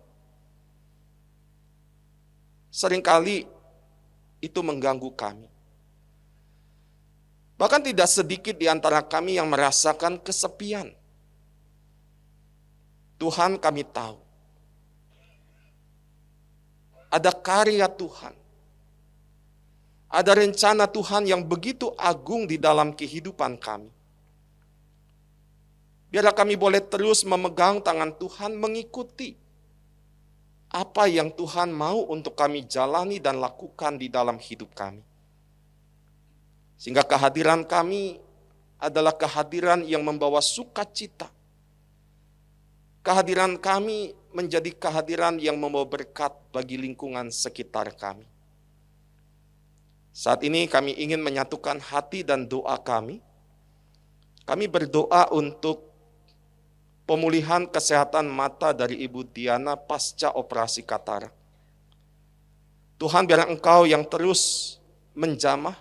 seringkali itu mengganggu kami. Bahkan tidak sedikit di antara kami yang merasakan kesepian. Tuhan, kami tahu ada karya Tuhan. Ada rencana Tuhan yang begitu agung di dalam kehidupan kami. Biarlah kami boleh terus memegang tangan Tuhan, mengikuti apa yang Tuhan mau untuk kami jalani dan lakukan di dalam hidup kami. Sehingga kehadiran kami adalah kehadiran yang membawa sukacita. Kehadiran kami menjadi kehadiran yang membawa berkat bagi lingkungan sekitar kami. Saat ini kami ingin menyatukan hati dan doa kami. Kami berdoa untuk pemulihan kesehatan mata dari Ibu Diana pasca operasi katarak. Tuhan, biar Engkau yang terus menjamah,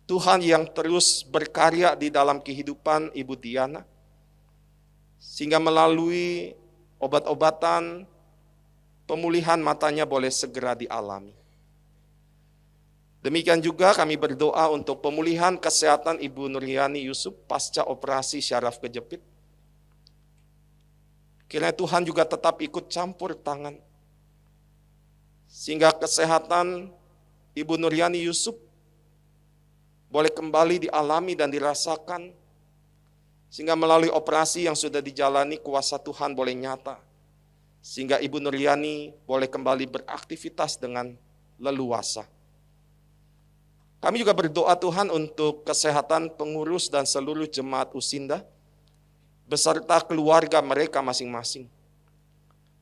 Tuhan yang terus berkarya di dalam kehidupan Ibu Diana, sehingga melalui obat-obatan, pemulihan matanya boleh segera dialami. Demikian juga kami berdoa untuk pemulihan kesehatan Ibu Nuriani Yusuf pasca operasi syaraf kejepit. Kiranya Tuhan juga tetap ikut campur tangan, sehingga kesehatan Ibu Nuriani Yusuf boleh kembali dialami dan dirasakan, sehingga melalui operasi yang sudah dijalani kuasa Tuhan boleh nyata, sehingga Ibu Nuriani boleh kembali beraktivitas dengan leluasa. Kami juga berdoa Tuhan untuk kesehatan pengurus dan seluruh jemaat Usinda, beserta keluarga mereka masing-masing.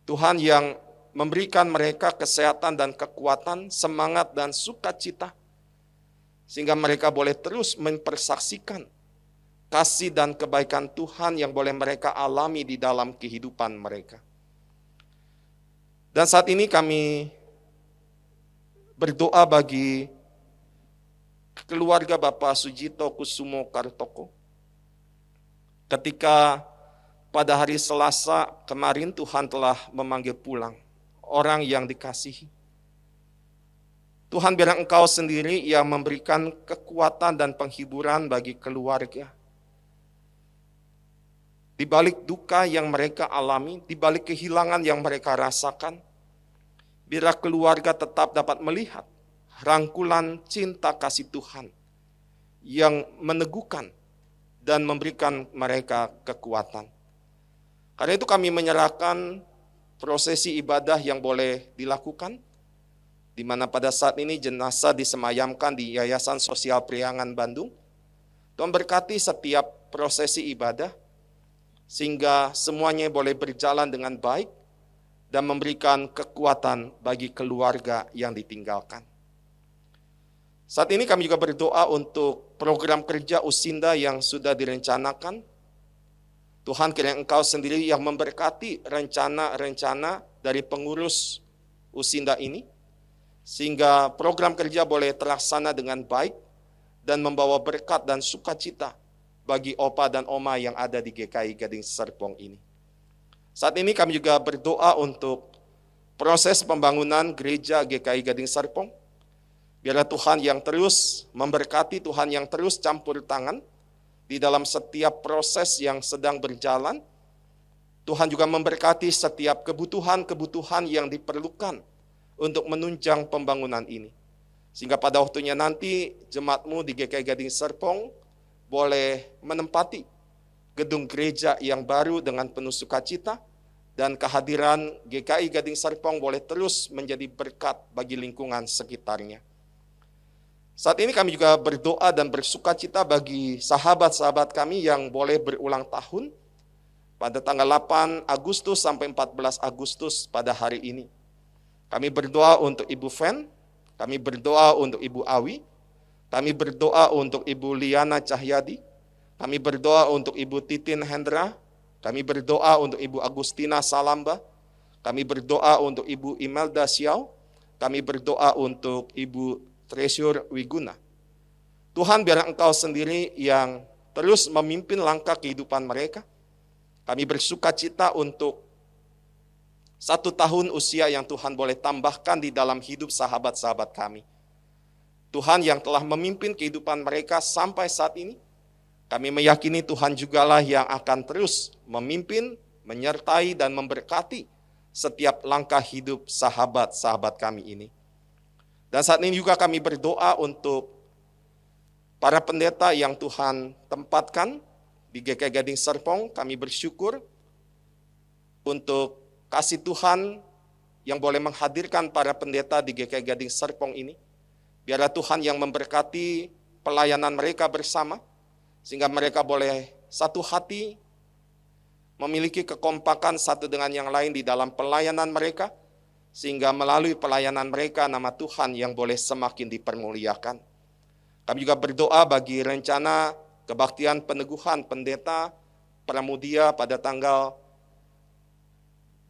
Tuhan yang memberikan mereka kesehatan dan kekuatan, semangat dan sukacita, sehingga mereka boleh terus mempersaksikan kasih dan kebaikan Tuhan yang boleh mereka alami di dalam kehidupan mereka. Dan saat ini kami berdoa bagi keluarga Bapak Sujito Kusumo Kartoko. Ketika pada hari Selasa kemarin Tuhan telah memanggil pulang orang yang dikasihi. Tuhan, biar Engkau sendiri yang memberikan kekuatan dan penghiburan bagi keluarga. Di balik duka yang mereka alami, di balik kehilangan yang mereka rasakan, biar keluarga tetap dapat melihat rangkulan cinta kasih Tuhan yang meneguhkan dan memberikan mereka kekuatan. Karena itu kami menyerahkan prosesi ibadah yang boleh dilakukan, di mana pada saat ini jenazah disemayamkan di Yayasan Sosial Priangan Bandung. Tuhan berkati setiap prosesi ibadah, sehingga semuanya boleh berjalan dengan baik dan memberikan kekuatan bagi keluarga yang ditinggalkan. Saat ini kami juga berdoa untuk program kerja Usinda yang sudah direncanakan. Tuhan, kiranya Engkau sendiri yang memberkati rencana-rencana dari pengurus Usinda ini, sehingga program kerja boleh terlaksana dengan baik dan membawa berkat dan sukacita bagi Opa dan Oma yang ada di GKI Gading Serpong ini. Saat ini kami juga berdoa untuk proses pembangunan gereja GKI Gading Serpong. Biarlah Tuhan yang terus memberkati, Tuhan yang terus campur tangan di dalam setiap proses yang sedang berjalan. Tuhan juga memberkati setiap kebutuhan-kebutuhan yang diperlukan untuk menunjang pembangunan ini. Sehingga pada waktunya nanti jemaat-Mu di GKI Gading Serpong boleh menempati gedung gereja yang baru dengan penuh sukacita, dan kehadiran GKI Gading Serpong boleh terus menjadi berkat bagi lingkungan sekitarnya. Saat ini kami juga berdoa dan bersukacita bagi sahabat-sahabat kami yang boleh berulang tahun pada tanggal 8 Agustus sampai 14 Agustus pada hari ini. Kami berdoa untuk Ibu Fen, kami berdoa untuk Ibu Awi, kami berdoa untuk Ibu Liana Cahyadi, kami berdoa untuk Ibu Titin Hendra, kami berdoa untuk Ibu Agustina Salamba, kami berdoa untuk Ibu Imelda Siau, kami berdoa untuk Ibu Treasure Wiguna. Tuhan, biar Engkau sendiri yang terus memimpin langkah kehidupan mereka. Kami bersukacita untuk 1 tahun usia yang Tuhan boleh tambahkan di dalam hidup sahabat-sahabat kami. Tuhan yang telah memimpin kehidupan mereka sampai saat ini, kami meyakini Tuhan jugalah yang akan terus memimpin, menyertai dan memberkati setiap langkah hidup sahabat-sahabat kami ini. Dan saat ini juga kami berdoa untuk para pendeta yang Tuhan tempatkan di GKI Gading Serpong. Kami bersyukur untuk kasih Tuhan yang boleh menghadirkan para pendeta di GKI Gading Serpong ini. Biarlah Tuhan yang memberkati pelayanan mereka bersama, sehingga mereka boleh satu hati, memiliki kekompakan satu dengan yang lain di dalam pelayanan mereka, sehingga melalui pelayanan mereka nama Tuhan yang boleh semakin dipermuliakan. Kami juga berdoa bagi rencana kebaktian peneguhan pendeta Pramudia pada tanggal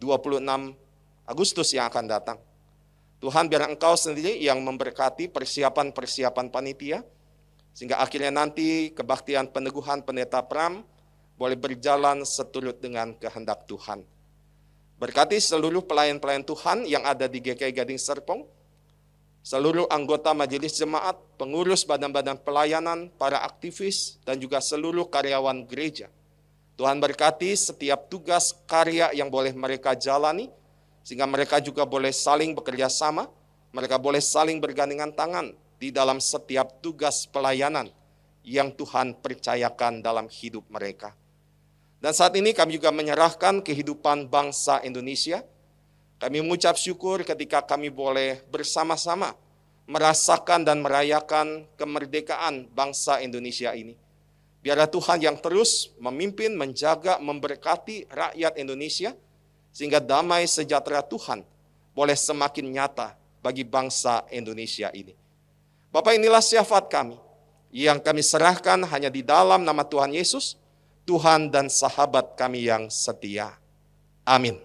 26 Agustus yang akan datang. Tuhan, biar Engkau sendiri yang memberkati persiapan-persiapan panitia, sehingga akhirnya nanti kebaktian peneguhan pendeta Pram boleh berjalan seturut dengan kehendak Tuhan. Berkati seluruh pelayan-pelayan Tuhan yang ada di GKI Gading Serpong, seluruh anggota majelis jemaat, pengurus badan-badan pelayanan, para aktivis, dan juga seluruh karyawan gereja. Tuhan berkati setiap tugas karya yang boleh mereka jalani, sehingga mereka juga boleh saling bekerja sama, mereka boleh saling bergandengan tangan di dalam setiap tugas pelayanan yang Tuhan percayakan dalam hidup mereka. Dan saat ini kami juga menyerahkan kehidupan bangsa Indonesia. Kami mengucap syukur ketika kami boleh bersama-sama merasakan dan merayakan kemerdekaan bangsa Indonesia ini. Biarlah Tuhan yang terus memimpin, menjaga, memberkati rakyat Indonesia, sehingga damai sejahtera Tuhan boleh semakin nyata bagi bangsa Indonesia ini. Bapak, inilah syafaat kami yang kami serahkan hanya di dalam nama Tuhan Yesus, Tuhan dan sahabat kami yang setia. Amin.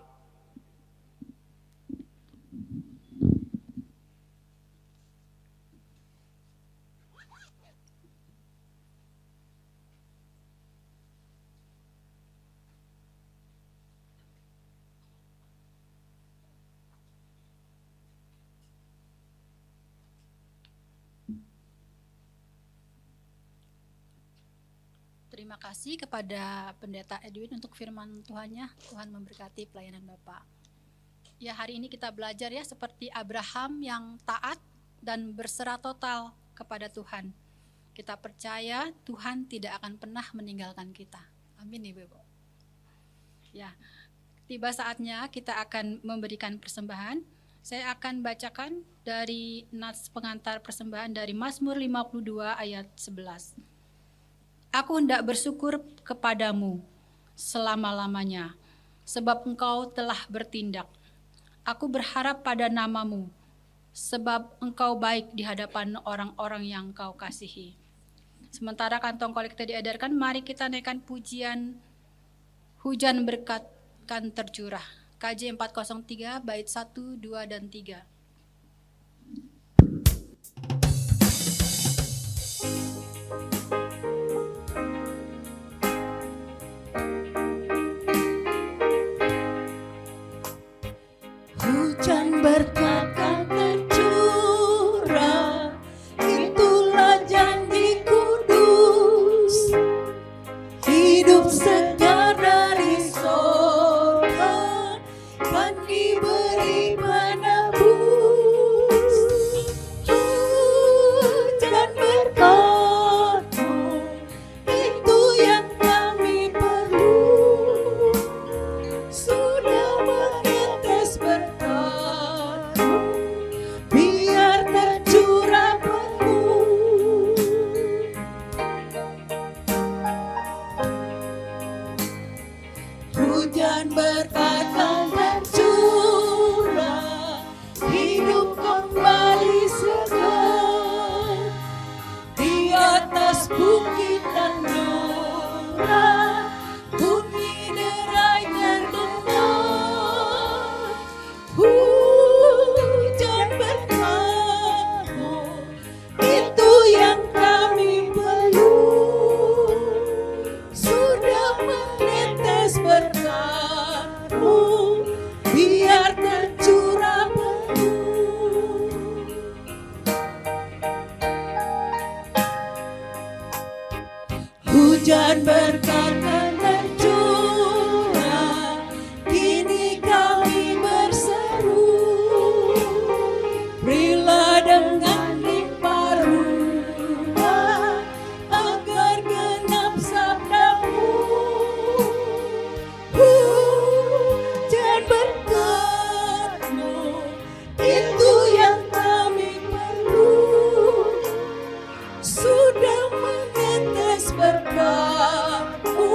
Terima kasih kepada Pendeta Edwin untuk firman Tuhannya. Tuhan memberkati pelayanan Bapak. Ya, hari ini kita belajar ya seperti Abraham yang taat dan berserah total kepada Tuhan. Kita percaya Tuhan tidak akan pernah meninggalkan kita. Amin Ibu. Ya, tiba saatnya kita akan memberikan persembahan. Saya akan bacakan dari nats pengantar persembahan dari Mazmur 52 ayat 11. Aku hendak bersyukur kepadamu selama-lamanya, sebab engkau telah bertindak. Aku berharap pada namamu, sebab engkau baik di hadapan orang-orang yang engkau kasihi. Sementara kantong kolektor diedarkan, mari kita naikkan pujian Hujan Berkat kan tercurah. KJ 403 bait 1, 2, dan 3. Hujan berkat kan tercurah, itulah janji kudus. Hidup segar dari sorga kan diberi penebus. Hujan berkat-Mu, itu yang kami perlu. Sudah menetes berkat-Mu, biar tercurah penuh. Hujan berkat kan tercurah, hidup kembali segar. Di atas bukit dan lurah, bunyi derai terdengar. Hujan berkat-Mu, itu yang kami perlu. Sudah menetes berkat-Mu, biar tercurah penuh. Hujan berkat kan tercurah, kini kami berseru. Berilah dengan limpah ruah, agar genap sabda-Mu. Hujan berkat-Mu, itu yang kami perlu. Sudah menetes berkat-Mu,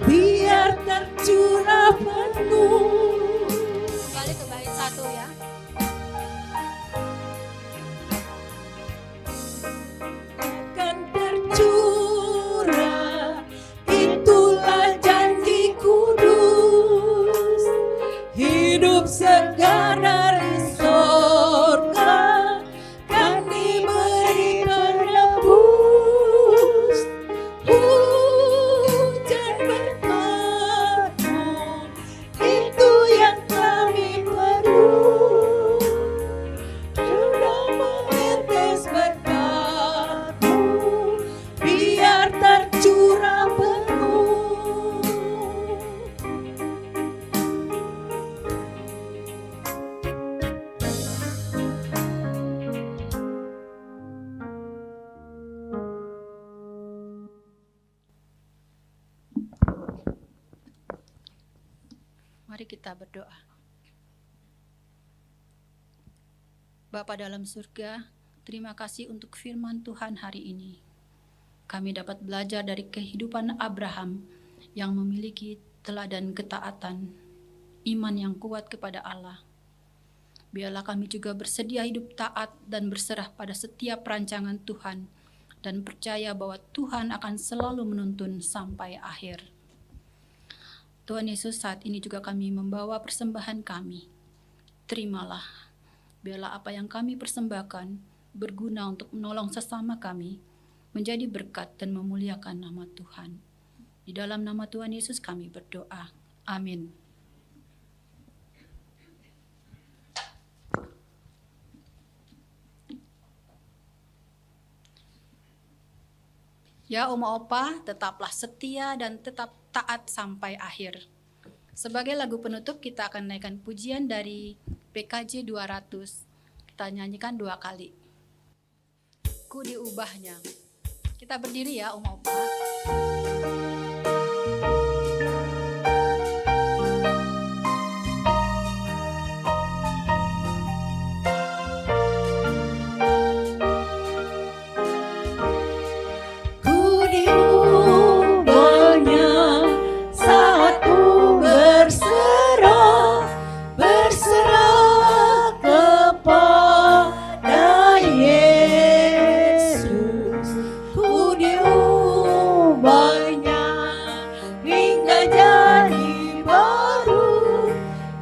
biar tercurah penuh. Kembali ke bait 1 ya. Akan tercurah, itulah janji kudus. Hidup segar dari sorga kan diberi penebus. Hujan berkat-Mu, itu yang kami perlu. Sudah menetes berkat-Mu, biar tercurah penuh. Mari kita berdoa. Bapa dalam surga, terima kasih untuk firman Tuhan hari ini. Kami dapat belajar dari kehidupan Abraham yang memiliki teladan ketaatan, iman yang kuat kepada Allah. Biarlah kami juga bersedia hidup taat dan berserah pada setiap rancangan Tuhan dan percaya bahwa Tuhan akan selalu menuntun sampai akhir. Tuhan Yesus, saat ini juga kami membawa persembahan kami. Terimalah, biarlah apa yang kami persembahkan berguna untuk menolong sesama kami, menjadi berkat dan memuliakan nama Tuhan. Di dalam nama Tuhan Yesus kami berdoa. Amin. Ya Oma Opa, tetaplah setia dan tetap taat sampai akhir. Sebagai lagu penutup kita akan naikkan pujian dari PKJ 200. Kita nyanyikan 2 kali. Ku diubahnya. Kita berdiri ya Oma Opa. Ku diubahnya saat ku berserah kepada Yesus. Ku diubahnya hingga jadi baru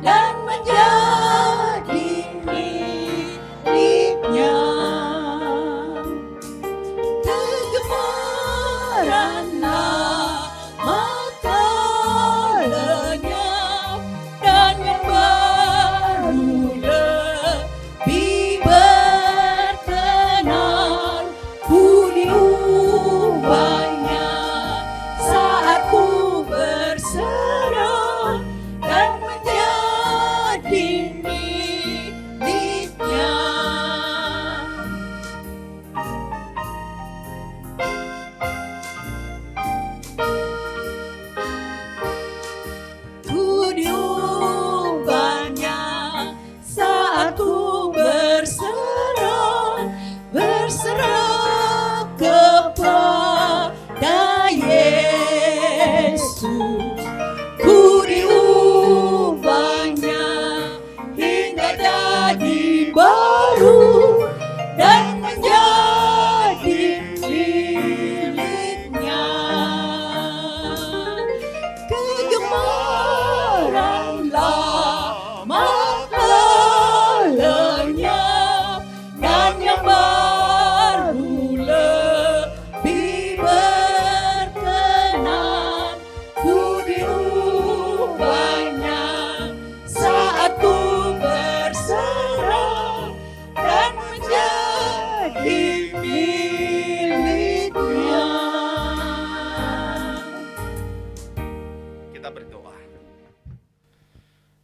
dan menjadi miliknya. Kegemaran mata lenyap dan yang baru lebih berkenan. Ku diubahnya saat ku berserah dan menjadi miliknya. Ku diubahnya saat ku berserah kepada Yesus. Ku diubahnya hingga jadi baru dan menjadi miliknya. Kegemaran lama telah lenyap dan yang baru lebih berkenan. Ku diubahnya saat ku berserah dan menjadi miliknya. Kita berdoa.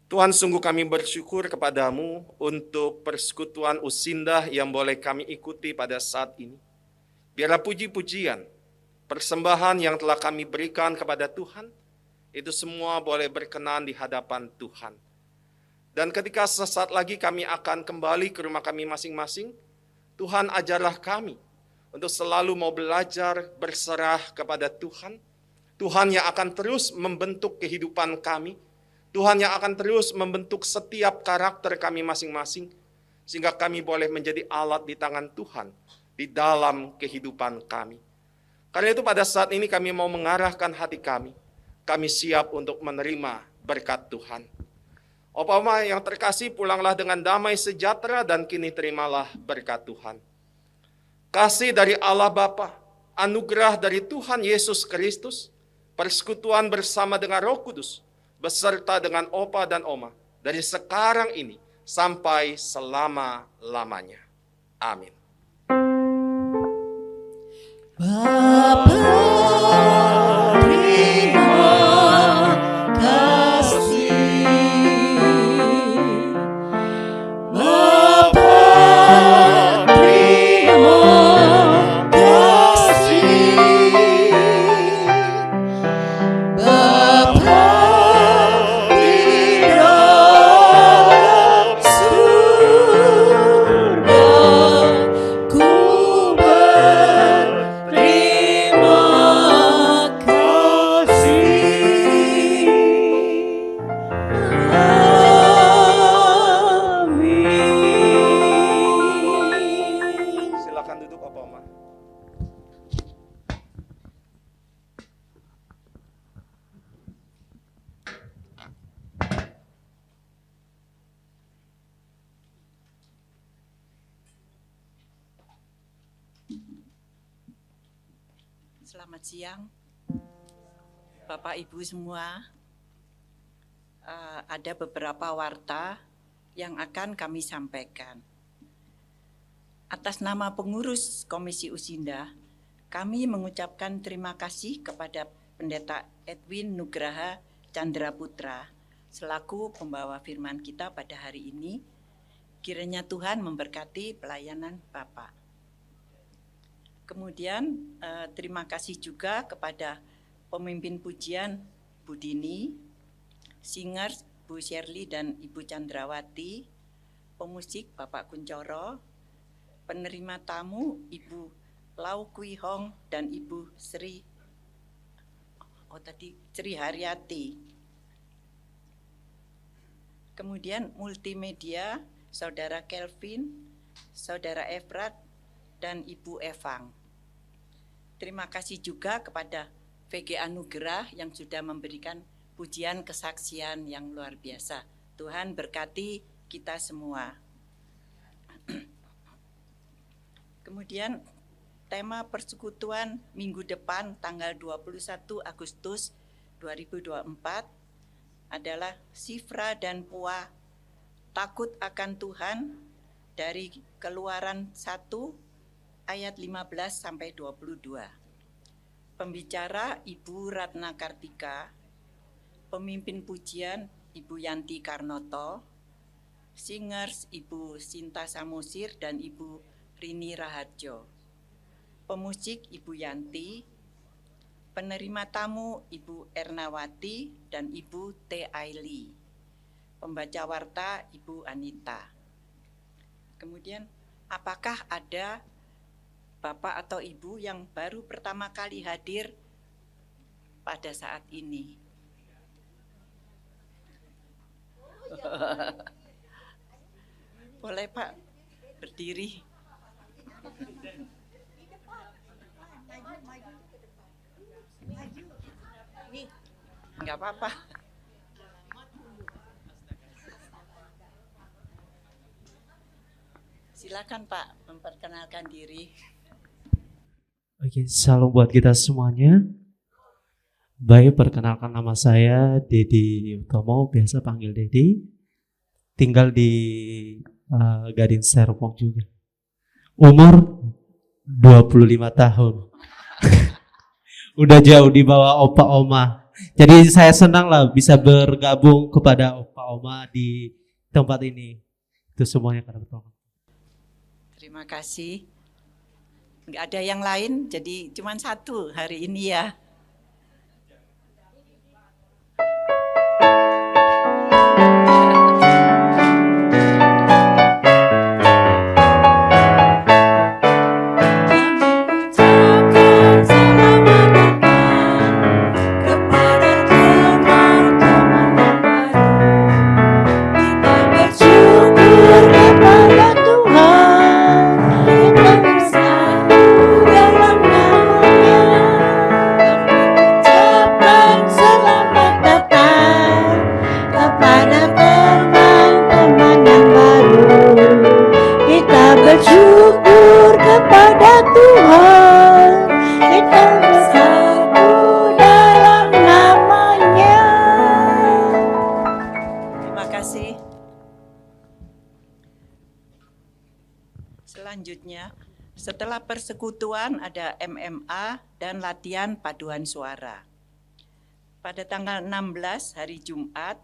Tuhan, sungguh kami bersyukur kepadamu untuk persekutuan Usindah yang boleh kami ikuti pada saat ini. Biarlah puji-pujian, persembahan yang telah kami berikan kepada Tuhan, itu semua boleh berkenan di hadapan Tuhan. Dan ketika sesaat lagi kami akan kembali ke rumah kami masing-masing, Tuhan ajarlah kami untuk selalu mau belajar berserah kepada Tuhan. Tuhan yang akan terus membentuk kehidupan kami, Tuhan yang akan terus membentuk setiap karakter kami masing-masing, sehingga kami boleh menjadi alat di tangan Tuhan di dalam kehidupan kami. Karena itu pada saat ini kami mau mengarahkan hati kami siap untuk menerima berkat Tuhan. Opa-oma yang terkasih, pulanglah dengan damai sejahtera dan kini terimalah berkat Tuhan. Kasih dari Allah Bapa, anugerah dari Tuhan Yesus Kristus, persekutuan bersama dengan Roh Kudus, beserta dengan Opa dan Oma, dari sekarang ini sampai selama-lamanya. Amin. Bapa, terima kasih. Bapa, terima kasih. Bapa di dalam surga, ku berterima Selamat siang, Bapak Ibu semua. Ada beberapa warta yang akan kami sampaikan. Atas nama pengurus Komisi Usinda, kami mengucapkan terima kasih kepada Pendeta Edwin Nugraha Chandra Putra selaku pembawa firman kita pada hari ini. Kiranya Tuhan memberkati pelayanan Bapak. Kemudian terima kasih juga kepada pemimpin pujian Bu Dini, singers Bu Shirley dan Ibu Chandrawati, pemusik Bapak Kuncoro, penerima tamu Ibu Lau Kui Hong dan Ibu Sri Haryati. Kemudian multimedia Saudara Kelvin, Saudara Efrat, dan Ibu Evang. Terima kasih juga kepada VG Anugerah yang sudah memberikan pujian kesaksian yang luar biasa. Tuhan berkati kita semua. Kemudian tema persekutuan minggu depan tanggal 21 Agustus 2024 adalah Sifra dan Pua, takut akan Tuhan, dari Keluaran 1 ayat 15 sampai 22. Pembicara Ibu Ratna Kartika, pemimpin pujian Ibu Yanti Karnoto, singers Ibu Sinta Samosir dan Ibu Rini Raharjo, pemusik Ibu Yanti, penerima tamu Ibu Ernawati dan Ibu T. Aili, pembaca warta Ibu Anita. Kemudian, apakah ada Bapak atau Ibu yang baru pertama kali hadir pada saat ini? Boleh Pak berdiri. Enggak apa-apa. Silakan Pak memperkenalkan diri. Oke, salam buat kita semuanya. Baik, perkenalkan nama saya Dedi Utomo, biasa panggil Dedi. Tinggal di Gading Serpong juga. Umur 25 tahun. Udah jauh di bawah opa oma. Jadi saya senang lah bisa bergabung kepada opa oma di tempat ini. Itu semuanya karena bertolong. Terima kasih. Nggak ada yang lain, jadi cuma satu hari ini ya. Selanjutnya, setelah persekutuan ada MMA dan latihan paduan suara. Pada tanggal 16 hari Jumat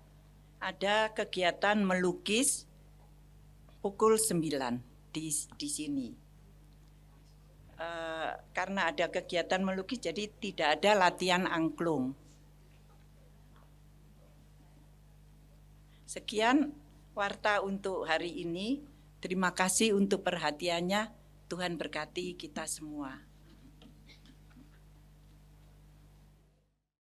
ada kegiatan melukis pukul 9 di sini. Karena ada kegiatan melukis jadi tidak ada latihan angklung. Sekian warta untuk hari ini. Terima kasih untuk perhatiannya. Tuhan berkati kita semua.